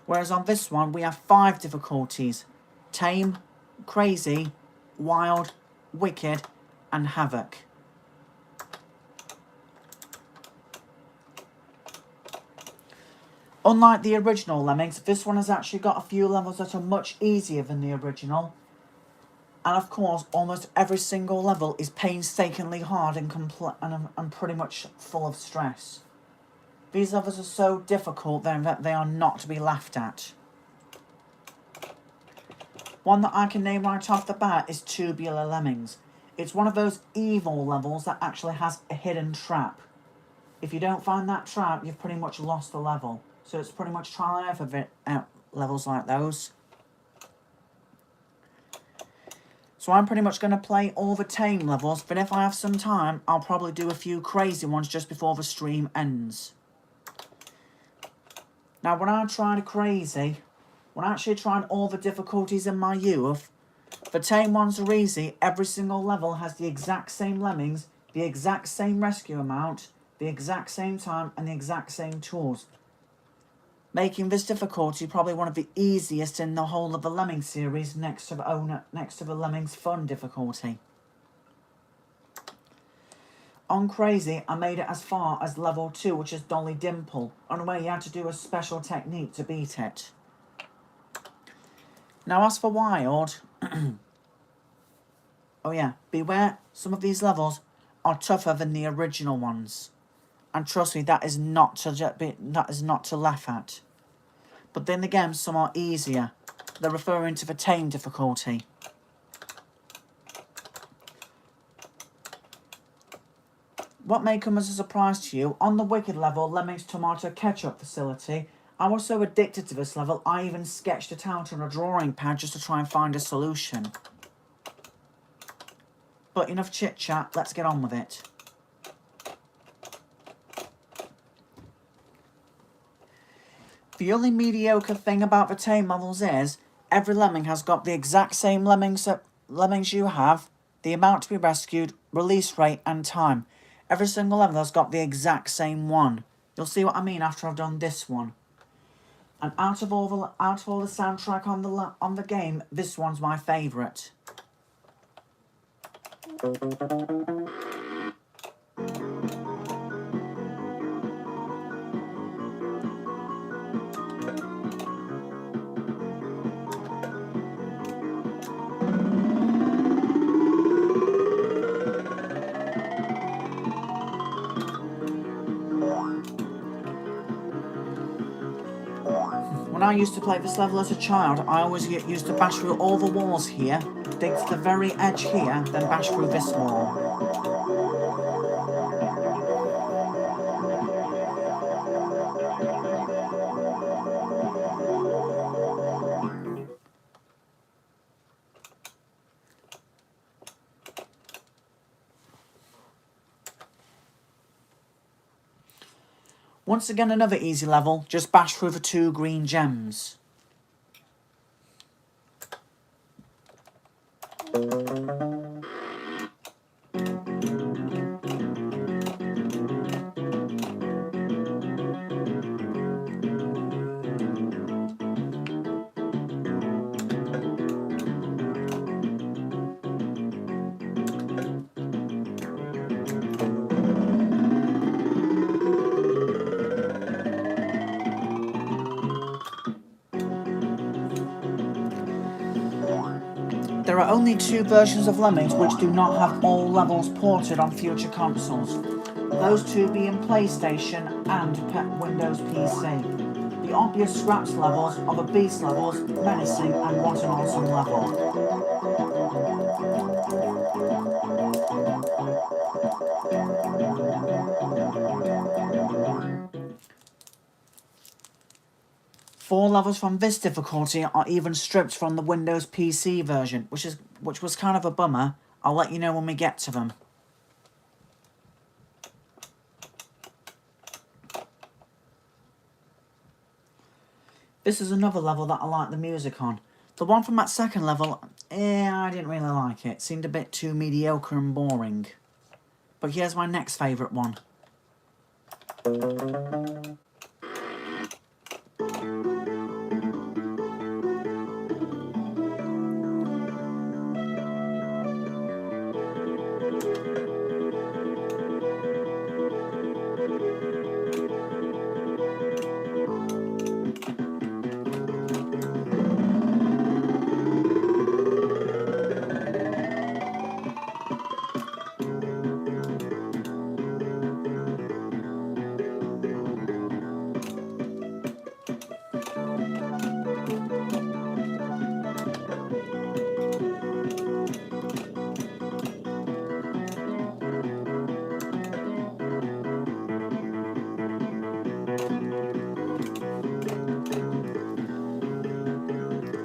Whereas on this one, we have 5 difficulties: Tame, Crazy, Wild, Wicked and Havoc. Unlike the original Lemmings, this one has actually got a few levels that are much easier than the original. And of course, almost every single level is painstakingly hard and pretty much full of stress. These levels are so difficult then that they are not to be laughed at. One that I can name right off the bat is Tubular Lemmings. It's one of those evil levels that actually has a hidden trap. If you don't find that trap, you've pretty much lost the level. So it's pretty much trial and error for levels like those. So I'm pretty much going to play all the tame levels, but if I have some time, I'll probably do a few crazy ones just before the stream ends. Now, when I tried crazy, when I actually tried all the difficulties in my youth, the tame ones are easy. Every single level has the exact same lemmings, the exact same rescue amount, the exact same time, and the exact same tools, making this difficulty probably one of the easiest in the whole of the Lemmings series, next to the Lemmings Fun difficulty. On Crazy, I made it as far as level 2, which is Dolly Dimple, on where you had to do a special technique to beat it. Now as for Wild, oh yeah, beware, some of these levels are tougher than the original ones. And trust me, that is not to laugh at. But then again, some are easier. They're referring to the tame difficulty. What may come as a surprise to you, on the Wicked level, Lemmings Tomato Ketchup Facility, I was so addicted to this level, I even sketched it out on a drawing pad just to try and find a solution. But enough chit-chat, let's get on with it. The only mediocre thing about the tame levels is, every lemming has got the exact same lemmings you have, the amount to be rescued, release rate and time. Every single level has got the exact same one. You'll see what I mean after I've done this one. And out of all the soundtrack on the game, this one's my favourite. When I used to play this level as a child, I always used to bash through all the walls here, dig to the very edge here, then bash through this wall. Once again, another easy level, just bash through the 2 green gems. There There are only 2 versions of Lemmings which do not have all levels ported on future consoles. Those 2 being PlayStation and Windows PC. The obvious scraps levels are the Beast levels, Menacing and What an Awesome Level. Four levels from this difficulty are even stripped from the Windows PC version, which was kind of a bummer. I'll let you know when we get to them. This is another level that I like the music on. The one from that second level, I didn't really like it. It seemed a bit too mediocre and boring. But here's my next favourite one.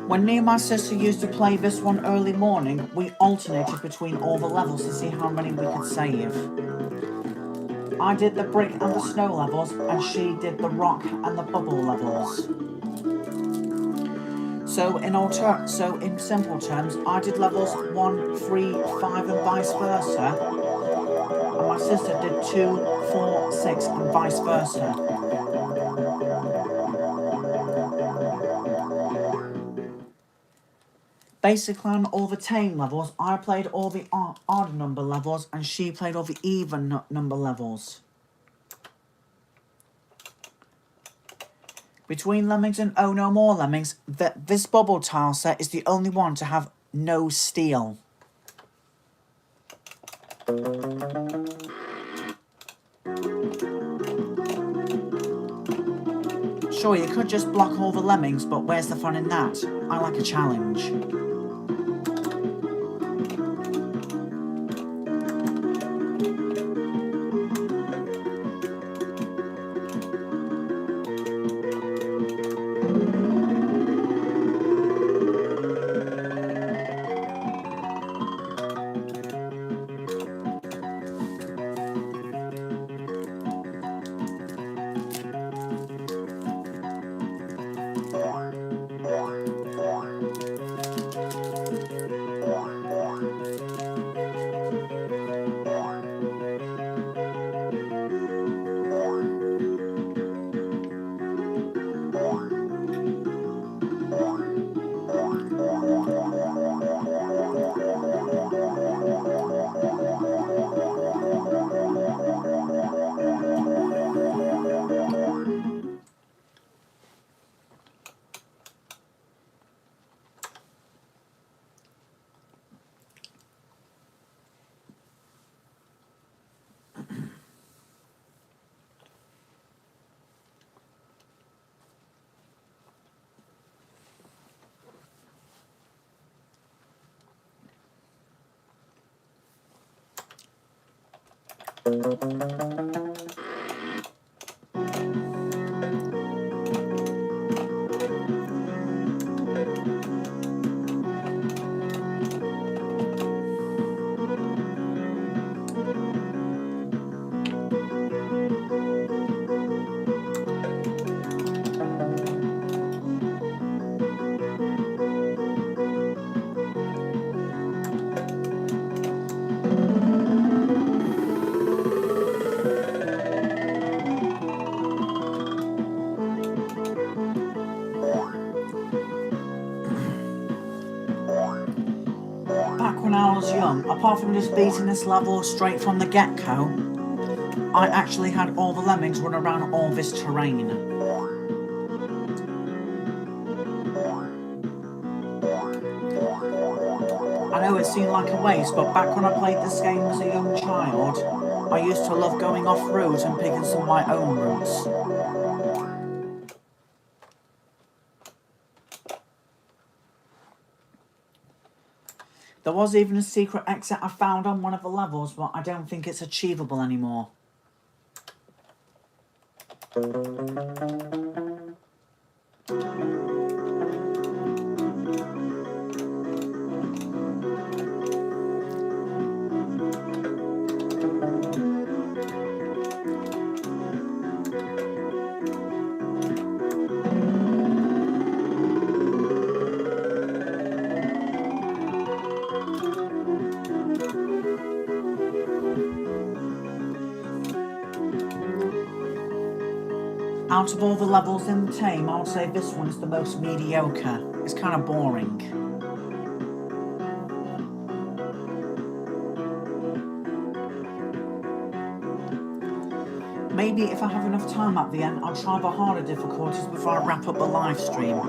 When me and my sister used to play this one early morning, we alternated between all the levels to see how many we could save. I did the brick and the snow levels, and she did the rock and the bubble levels. So in simple terms, I did levels 1, 3, 5 and vice versa, and my sister did 2, 4, 6 and vice versa. Basically on all the tame levels, I played all the odd number levels and she played all the even number levels. Between Lemmings and Oh No More Lemmings, this bubble tile set is the only one to have no steel. Sure, you could just block all the Lemmings, but where's the fun in that? I like a challenge. Back when I was young, apart from just beating this level straight from the get-go, I actually had all the Lemmings run around all this terrain. I know it seemed like a waste, but back when I played this game as a young child, I used to love going off-road and picking some of my own routes. There was even a secret exit I found on one of the levels, but I don't think it's achievable anymore. Out of all the levels in the game, I would say this one is the most mediocre. It's kind of boring. Maybe if I have enough time at the end, I'll try the harder difficulties before I wrap up the live stream.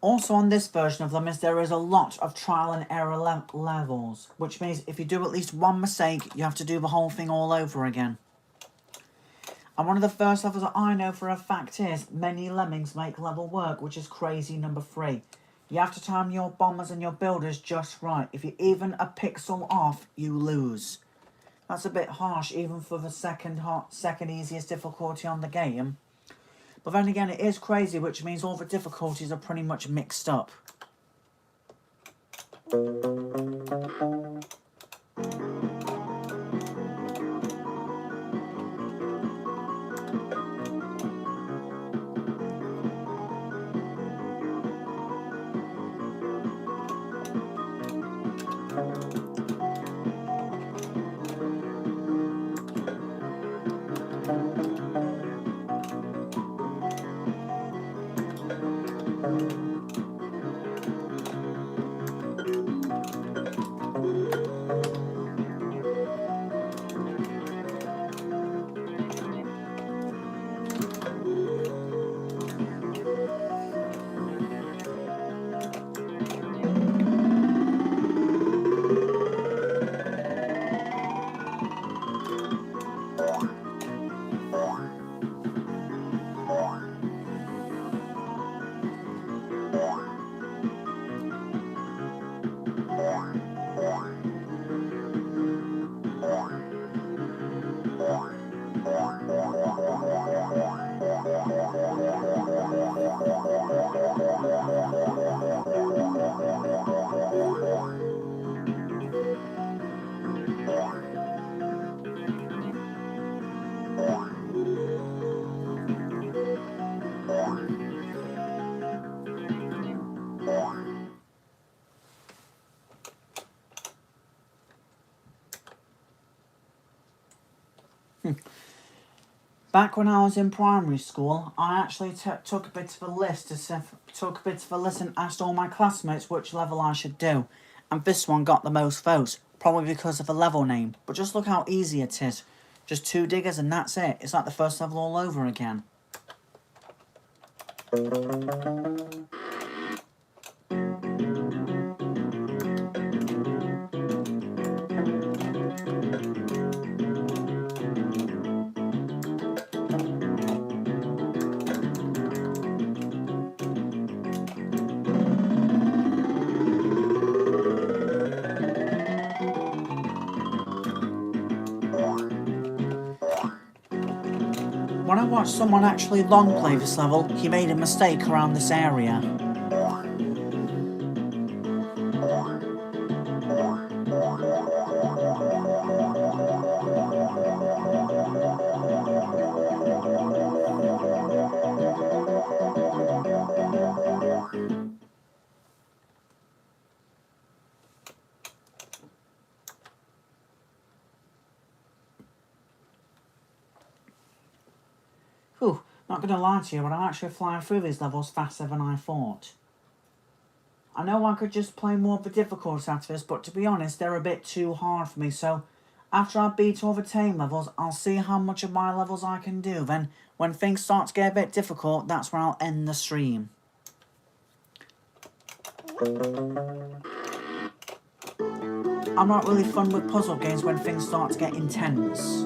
Also on this version of Lemmings, there is a lot of trial and error levels, which means if you do at least one mistake, you have to do the whole thing all over again. And one of the first levels that I know for a fact is many Lemmings make level work, which is crazy number 3. You have to time your bombers and your builders just right. If you're even a pixel off, you lose. That's a bit harsh, even for the second easiest difficulty on the game. But then again, it is crazy, which means all the difficulties are pretty much mixed up. Back when I was in primary school, I actually took a bit of a list and asked all my classmates which level I should do, and this one got the most votes, probably because of the level name. But just look how easy it is. Just 2 diggers and that's it. It's like the first level all over again. When I watched someone actually long play this level, he made a mistake around this area. Whew, not gonna lie to you, but I'm actually flying through these levels faster than I thought. I know I could just play more of the difficult out of this, but to be honest, they're a bit too hard for me. So after I beat all the tame levels, I'll see how much of my levels I can do. Then when things start to get a bit difficult, that's where I'll end the stream. I'm not really fun with puzzle games when things start to get intense.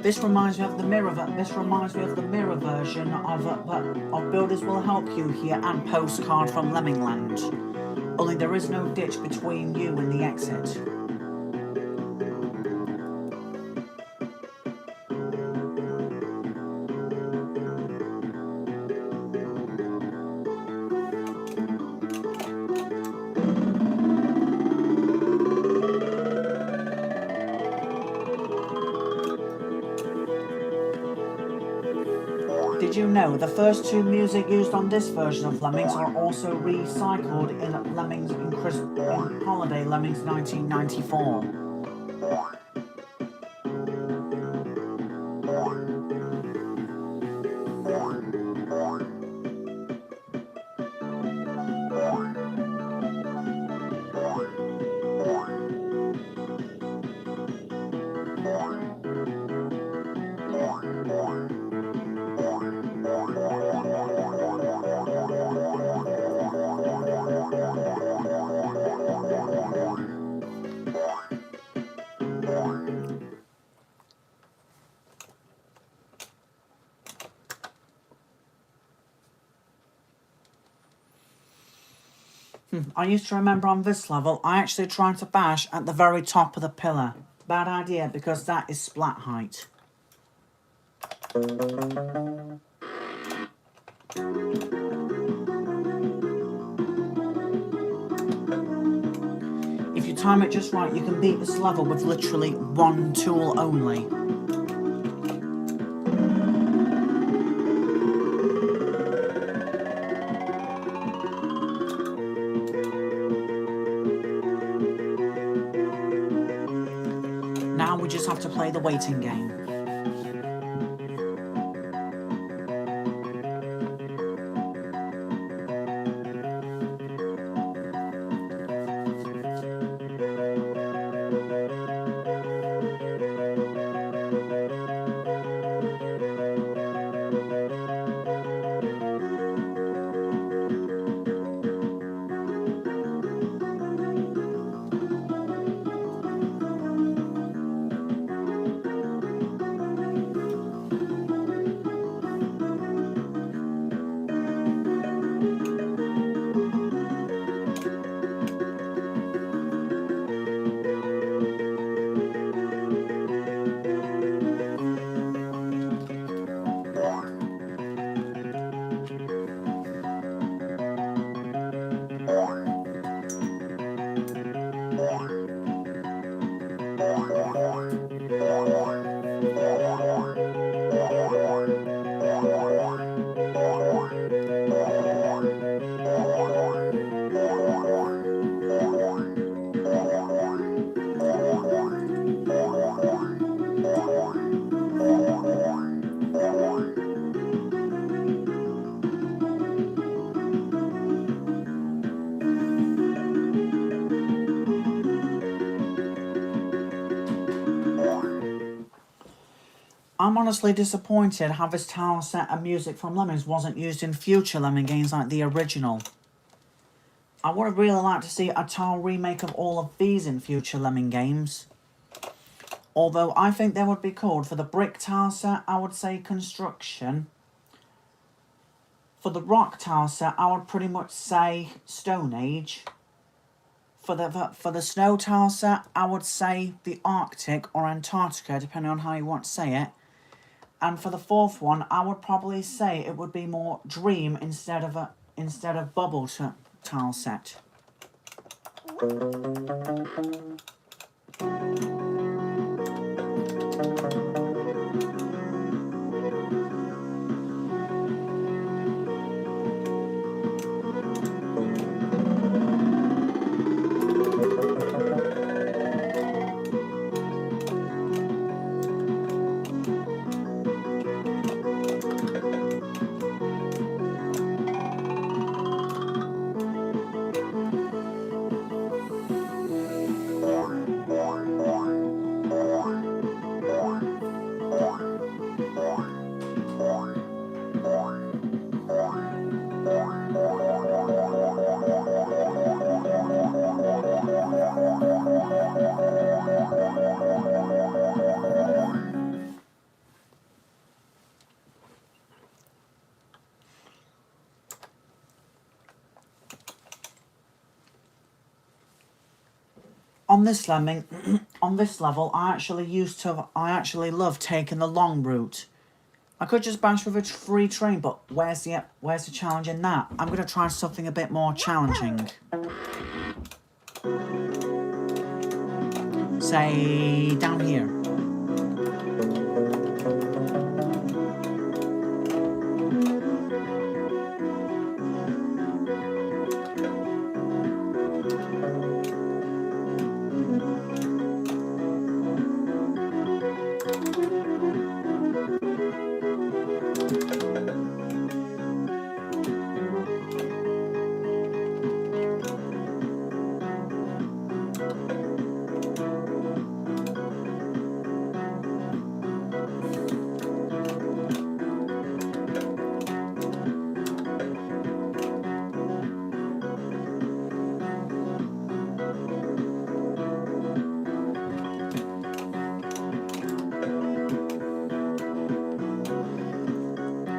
This reminds me of the mirror version of Builders Will Help You here and Postcard from Lemmingland. Only there is no ditch between you and the exit. Did you know the first two music used on this version of Lemmings are also recycled in Lemmings in Holiday Lemmings 1994? I used to remember on this level, I actually tried to bash at the very top of the pillar. Bad idea, because that is splat height. If you time it just right, you can beat this level with literally one tool only. Now we just have to play the waiting game. I'm honestly disappointed how this tile set and music from Lemmings wasn't used in future Lemming games like the original. I would have really liked to see a tile remake of all of these in future Lemming games. Although I think they would be called, for the brick tile set, I would say construction. For the rock tile set, I would pretty much say Stone Age. For the snow tile set, I would say the Arctic or Antarctica, depending on how you want to say it. And for the fourth one, I would probably say it would be more Dream instead of instead of bubble tile set. On this lemming, on this level, I actually love taking the long route. I could just bash with a free train, but where's the challenge in that? I'm gonna try something a bit more challenging. Say down here.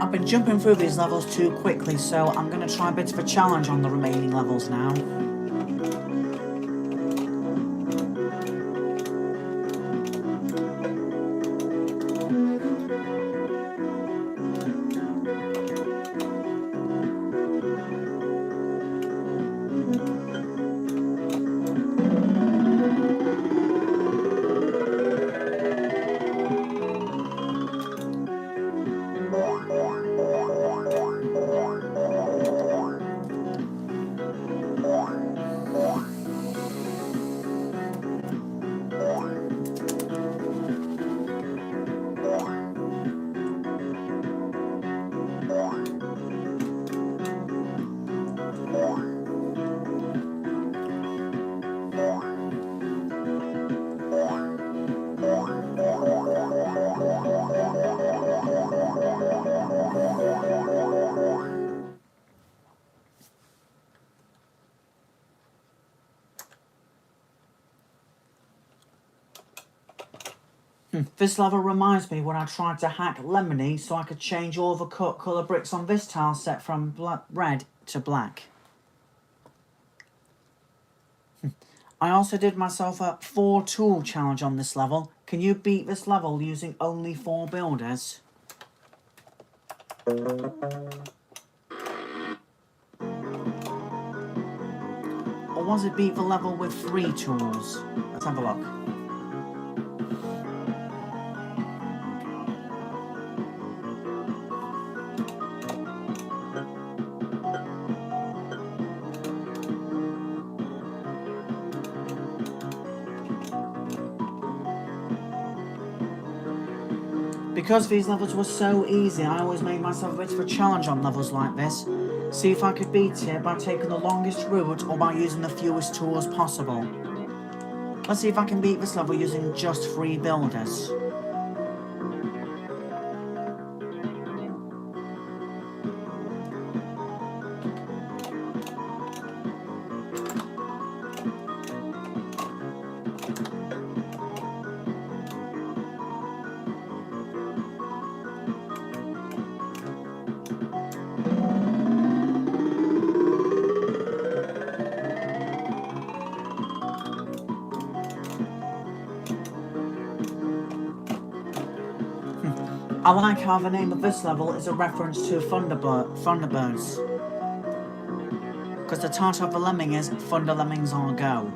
I've been jumping through these levels too quickly, so I'm going to try a bit of a challenge on the remaining levels now. This level reminds me when I tried to hack Lemony so I could change all the colour bricks on this tile set from red to black. I also did myself a 4 tool challenge on this level. Can you beat this level using only 4 builders? Or was it beat the level with 3 tools? Let's have a look. Because these levels were so easy, I always made myself a bit of a challenge on levels like this. See if I could beat it by taking the longest route or by using the fewest tools possible. Let's see if I can beat this level using just 3 builders. I like how the name of this level is a reference to Thunderbirds. because the title of the Lemming is Thunder Lemmings All Go.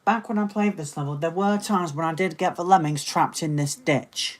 Back when I played this level, there were times when I did get the lemmings trapped in this ditch.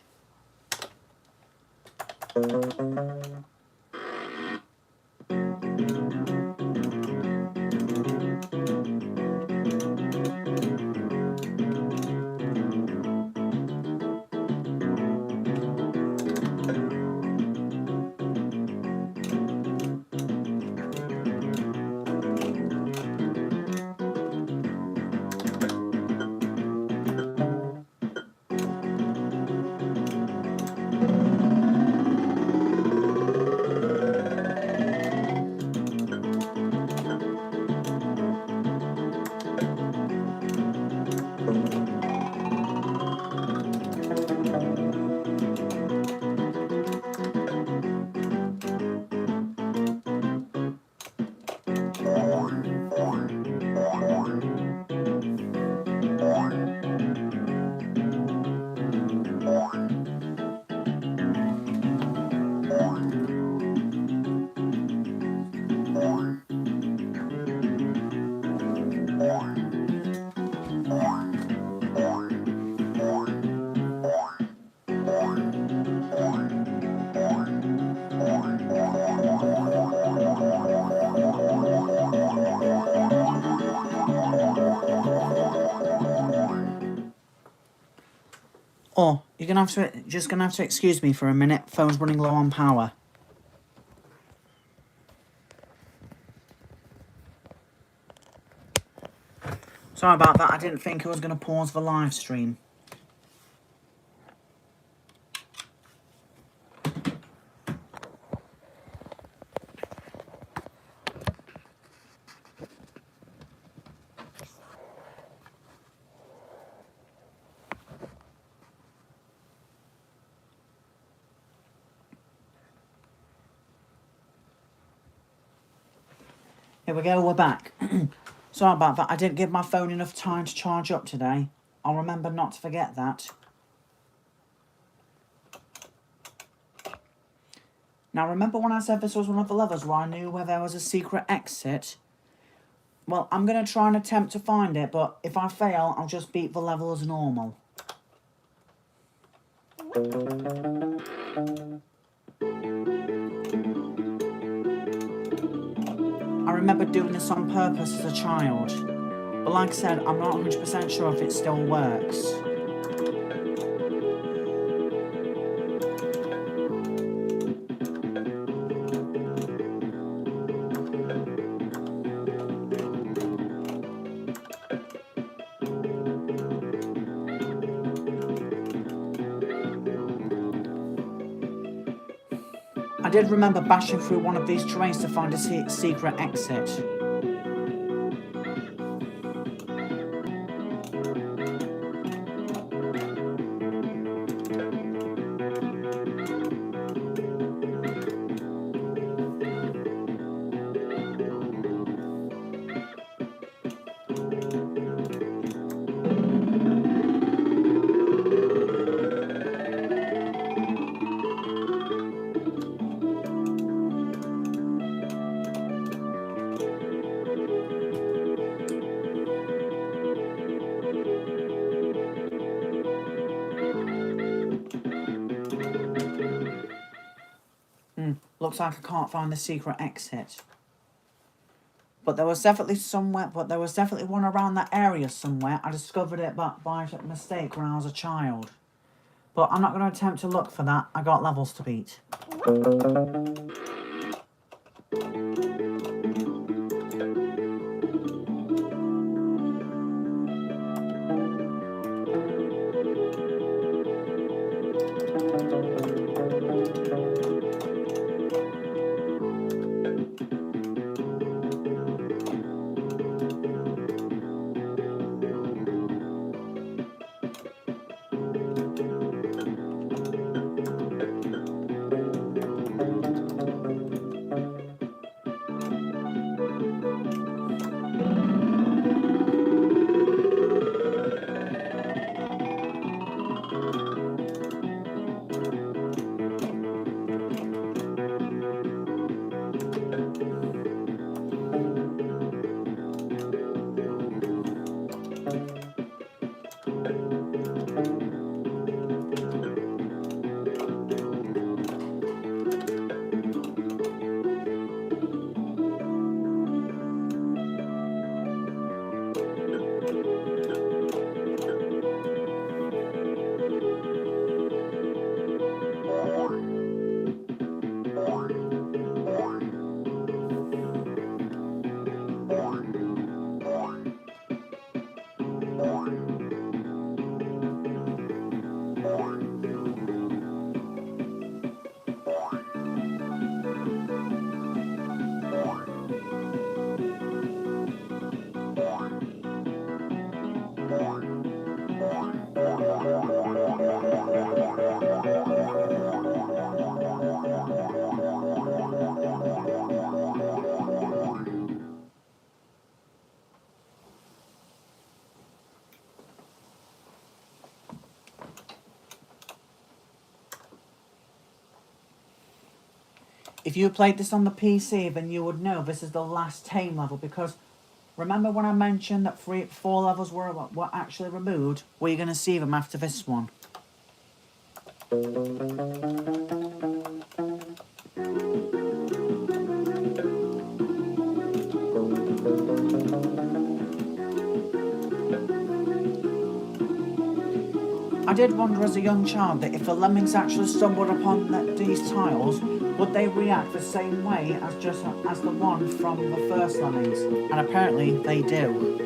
Oh, you're gonna have to excuse me for a minute. Phone's running low on power. Sorry about that. I didn't think I was gonna pause the live stream. Here we go, we're back. Sorry about that, I didn't give my phone enough time to charge up today. I'll remember not to forget that. Now remember when I said this was one of the levels where I knew where there was a secret exit? Well, I'm going to try and attempt to find it, but if I fail, I'll just beat the level as normal. I remember doing this on purpose as a child, but like I said, I'm not 100% sure if it still works. I did remember bashing through one of these terrains to find a secret exit. Looks like I can't find the secret exit. But there was definitely somewhere, but there was definitely one around that area somewhere. I discovered it by mistake when I was a child. But I'm not going to attempt to look for that. I got levels to beat. If you played this on the PC, then you would know this is the last tame level, because remember when I mentioned that 4 levels were actually removed? Well, you're going to see them after this one. I did wonder as a young child that if the Lemmings actually stumbled upon these tiles, would they react the same way as the one from the first Lemmings? And apparently they do.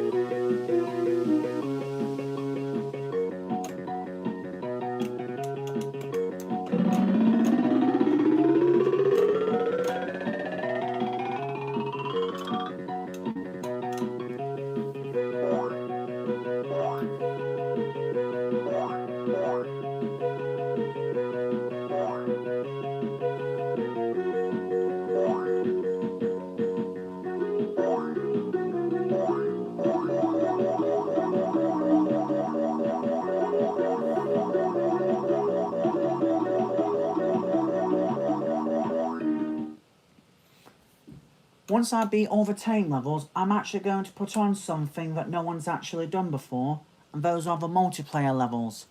Once I beat all the tame levels, I'm actually going to put on something that no one's actually done before, and those are the multiplayer levels.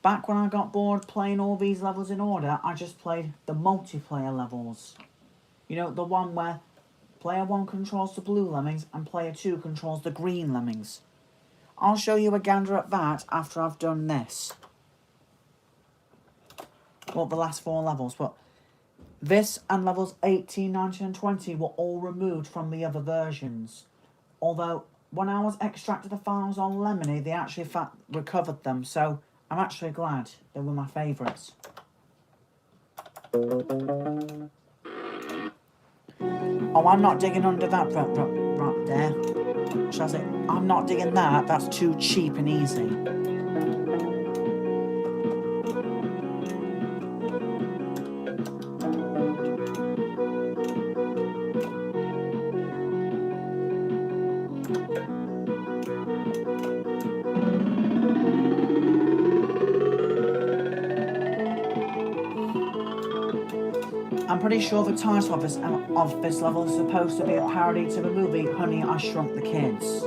Back when I got bored playing all these levels in order, I just played the multiplayer levels. You know, the one where player 1 controls the blue lemmings and player 2 controls the green lemmings. I'll show you a gander at that after I've done this. Well, the last 4 levels, but this and levels 18, 19 and 20 were all removed from the other versions. Although, when I was extracted the files on Lemony, they actually recovered them, so I'm actually glad they were my favourites. Oh, I'm not digging under that right there. Shall I say, I'm not digging that, that's too cheap and easy. I'm pretty sure the title of this level is supposed to be a parody to the movie Honey, I Shrunk the Kids.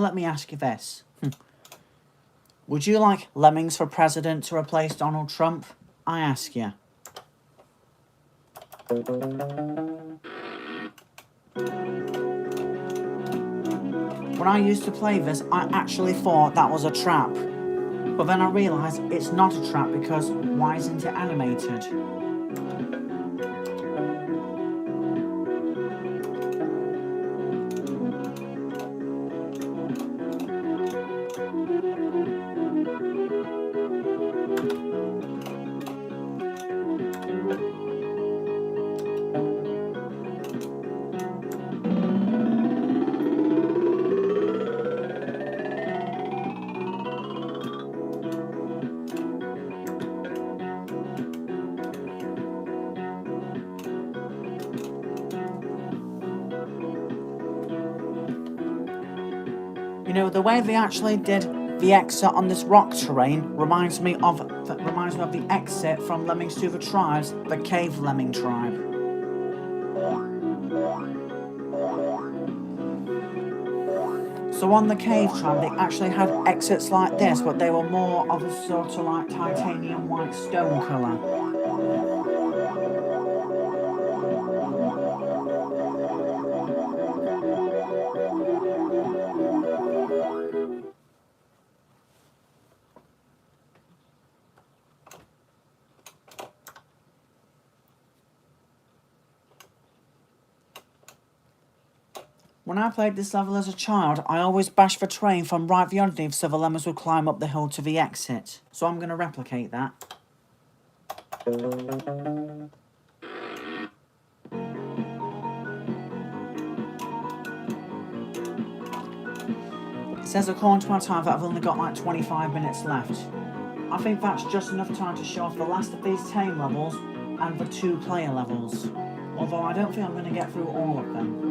let me ask you this. Would you like Lemmings for president to replace Donald Trump? I ask you. When I used to play this, I actually thought that was a trap. But then I realised it's not a trap because why isn't it animated? You know, the way they actually did the exit on this rock terrain reminds me of the exit from Lemmings to the Tribes, the Cave Lemming tribe. So on the Cave tribe, they actually had exits like this, but they were more of a sort of like titanium white stone colour. When I played this level as a child, I always bashed the train from right the underneath so the lemons would climb up the hill to the exit. So I'm going to replicate that. It says according to my time that I've only got like 25 minutes left. I think that's just enough time to show off the last of these tame levels and the 2-player levels. Although I don't think I'm going to get through all of them.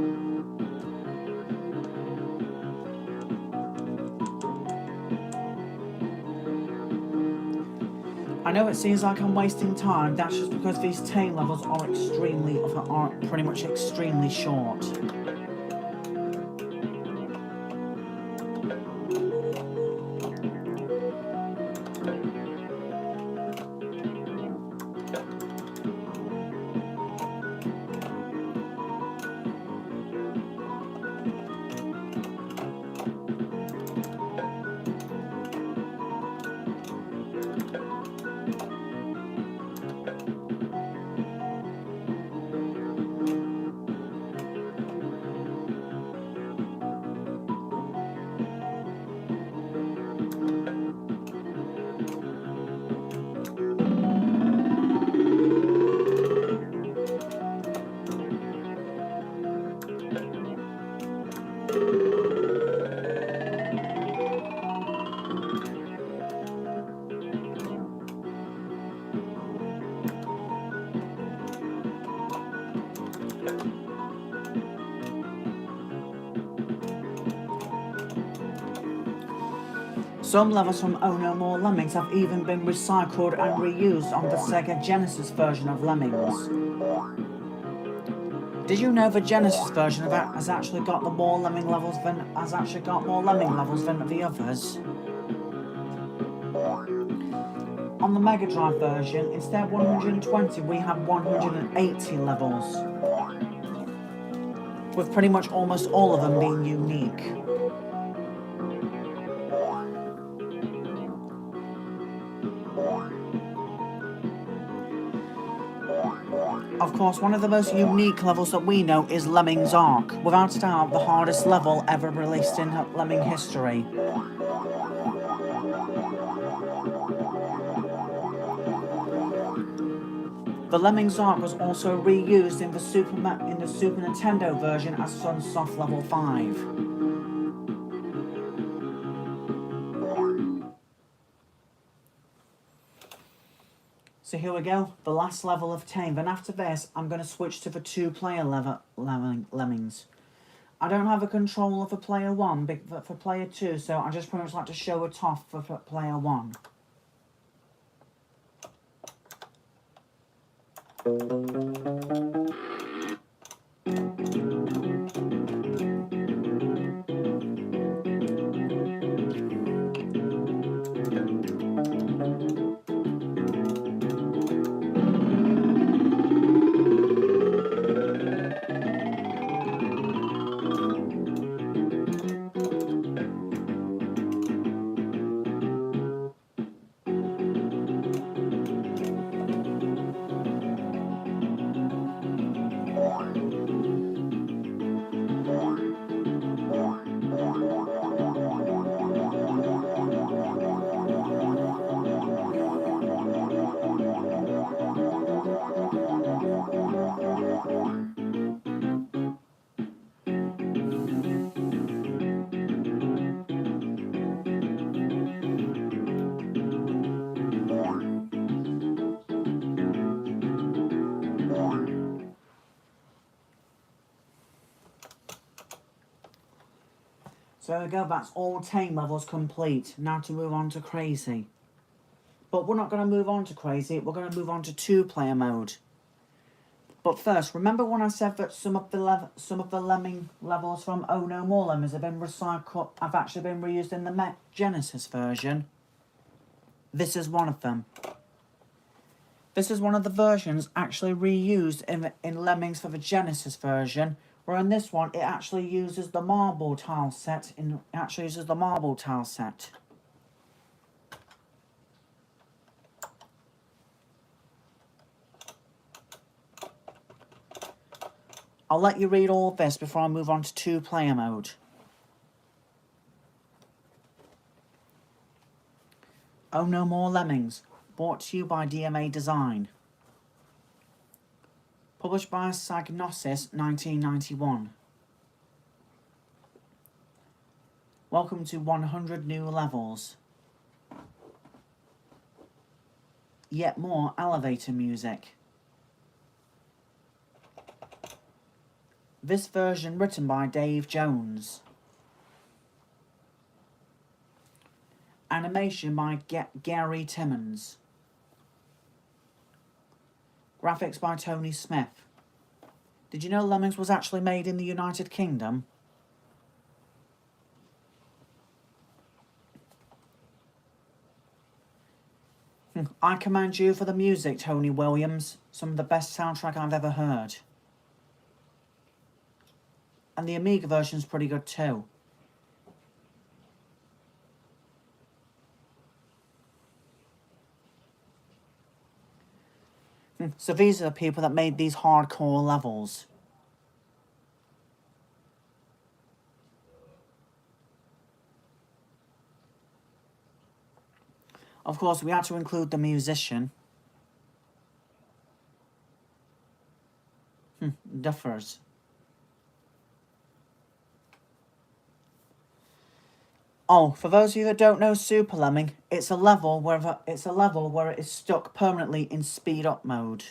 I know it seems like I'm wasting time, that's just because these tame levels are pretty much extremely short. Some levels from Oh No More Lemmings have even been recycled and reused on the Sega Genesis version of Lemmings. Did you know the Genesis version of that has actually got more lemming levels than the others? On the Mega Drive version, instead of 120, we have 180 levels, with pretty much almost all of them being unique. Of course, one of the most unique levels that we know is Lemmings Ark, without a doubt the hardest level ever released in Lemming history. The Lemmings Ark was also reused in the Super Nintendo version as Sunsoft Level 5. So here we go, the last level of Tame. Then after this, I'm going to switch to the 2-player Lemmings. I don't have a control of the player 1, but for player 2, so I just pretty much like to show it off for player 1. So there we go, that's all tame levels complete. Now to move on to crazy. But we're not going to move on to crazy, we're going to move on to 2-player mode. But first, remember when I said that some of the Lemming levels from Oh No More Lemmings have been recycled, have actually been reused in the Genesis version? This is one of them. This is one of the versions actually reused in Lemmings for the Genesis version, where in this one it actually uses the marble tile set. I'll let you read all this before I move on to 2-player mode. Oh No More Lemmings, brought to you by DMA Design. Published by Psygnosis, 1991. Welcome to 100 new levels. Yet more elevator music. This version written by Dave Jones. Animation by Gary Timmons. Graphics by Tony Smith. Did you know Lemmings was actually made in the United Kingdom? I commend you for the music, Tony Williams. Some of the best soundtrack I've ever heard. And the Amiga version's pretty good too. So these are the people that made these hardcore levels. Of course, we had to include the musician. Duffers. Oh, for those of you that don't know Super Lemming, it's a level where it is stuck permanently in speed up mode.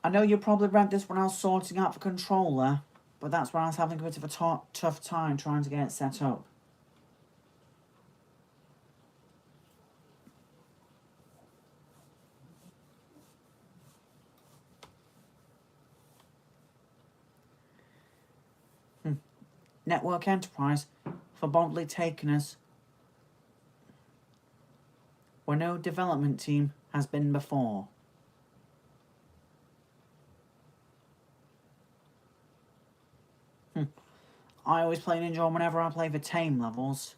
I know you probably read this when I was sorting out the controller, but that's when I was having a bit of a tough time trying to get it set up. Network Enterprise for boldly taking us where no development team has been before. I always play and enjoy whenever I play the tame levels.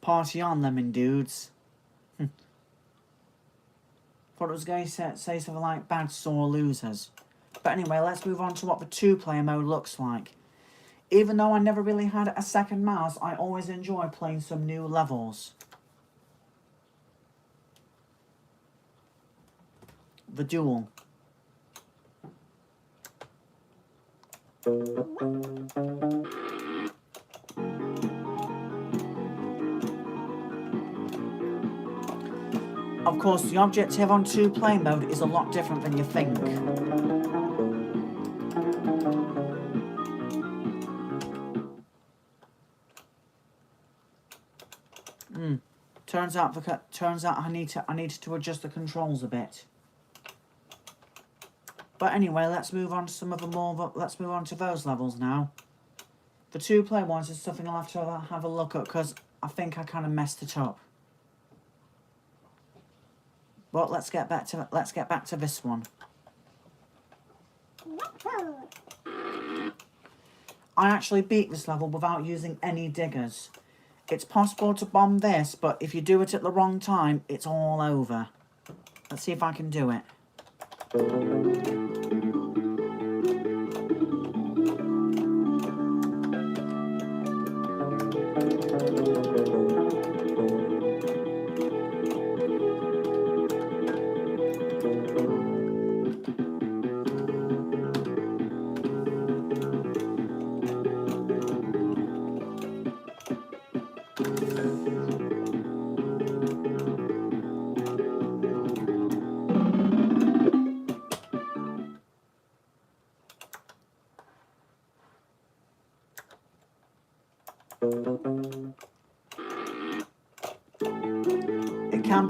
Party on, Lemon Dudes. Thought it was going to say something like bad sore losers. But anyway, let's move on to what the 2-player mode looks like. Even though I never really had a second mouse, I always enjoy playing some new levels. The Duel. Of course, the objective on 2-player mode is a lot different than you think. Turns out I needed to adjust the controls a bit. But anyway, let's move on to those levels now. The 2-player ones is something I'll have to have a look at because I think I kind of messed it up. But let's get back to this one. I actually beat this level without using any diggers. It's possible to bomb this, but if you do it at the wrong time, it's all over. Let's see if I can do it.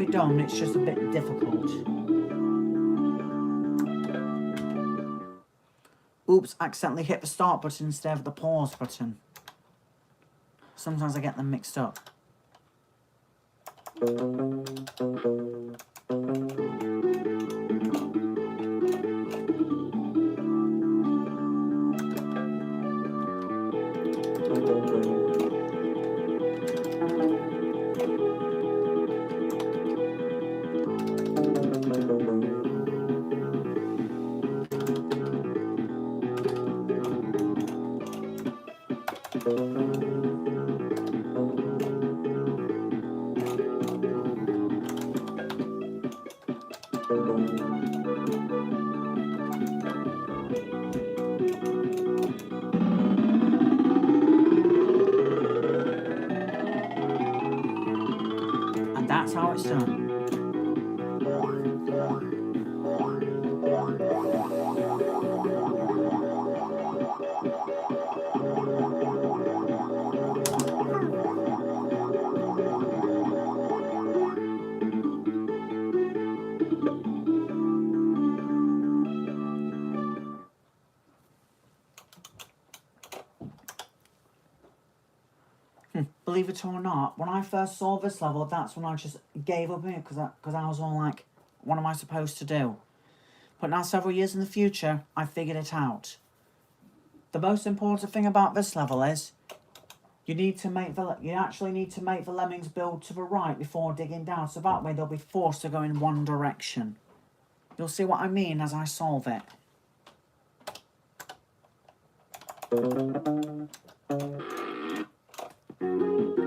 be done, it's just a bit difficult. Oops, accidentally hit the start button instead of the pause button. Sometimes I get them mixed up. And that's how it's done. Believe it or not, when I first saw this level, that's when I just gave up it, because I was all like, what am I supposed to do? But now, several years in the future, I figured it out. The most important thing about this level is you actually need to make the lemmings build to the right before digging down, so that way they'll be forced to go in one direction. You'll see what I mean as I solve it.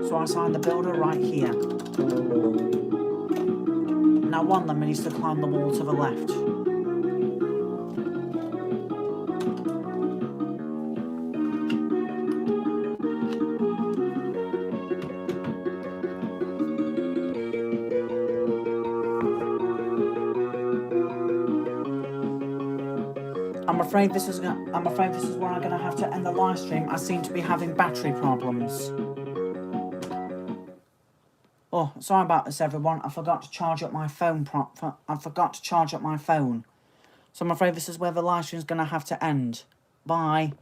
So I assign the builder right here. Now one lemon needs to climb the wall to the left. I'm afraid this is where I'm gonna have to end the live stream. I seem to be having battery problems. Oh, sorry about this, everyone. I forgot to charge up my phone. So I'm afraid this is where the live stream is gonna have to end. Bye.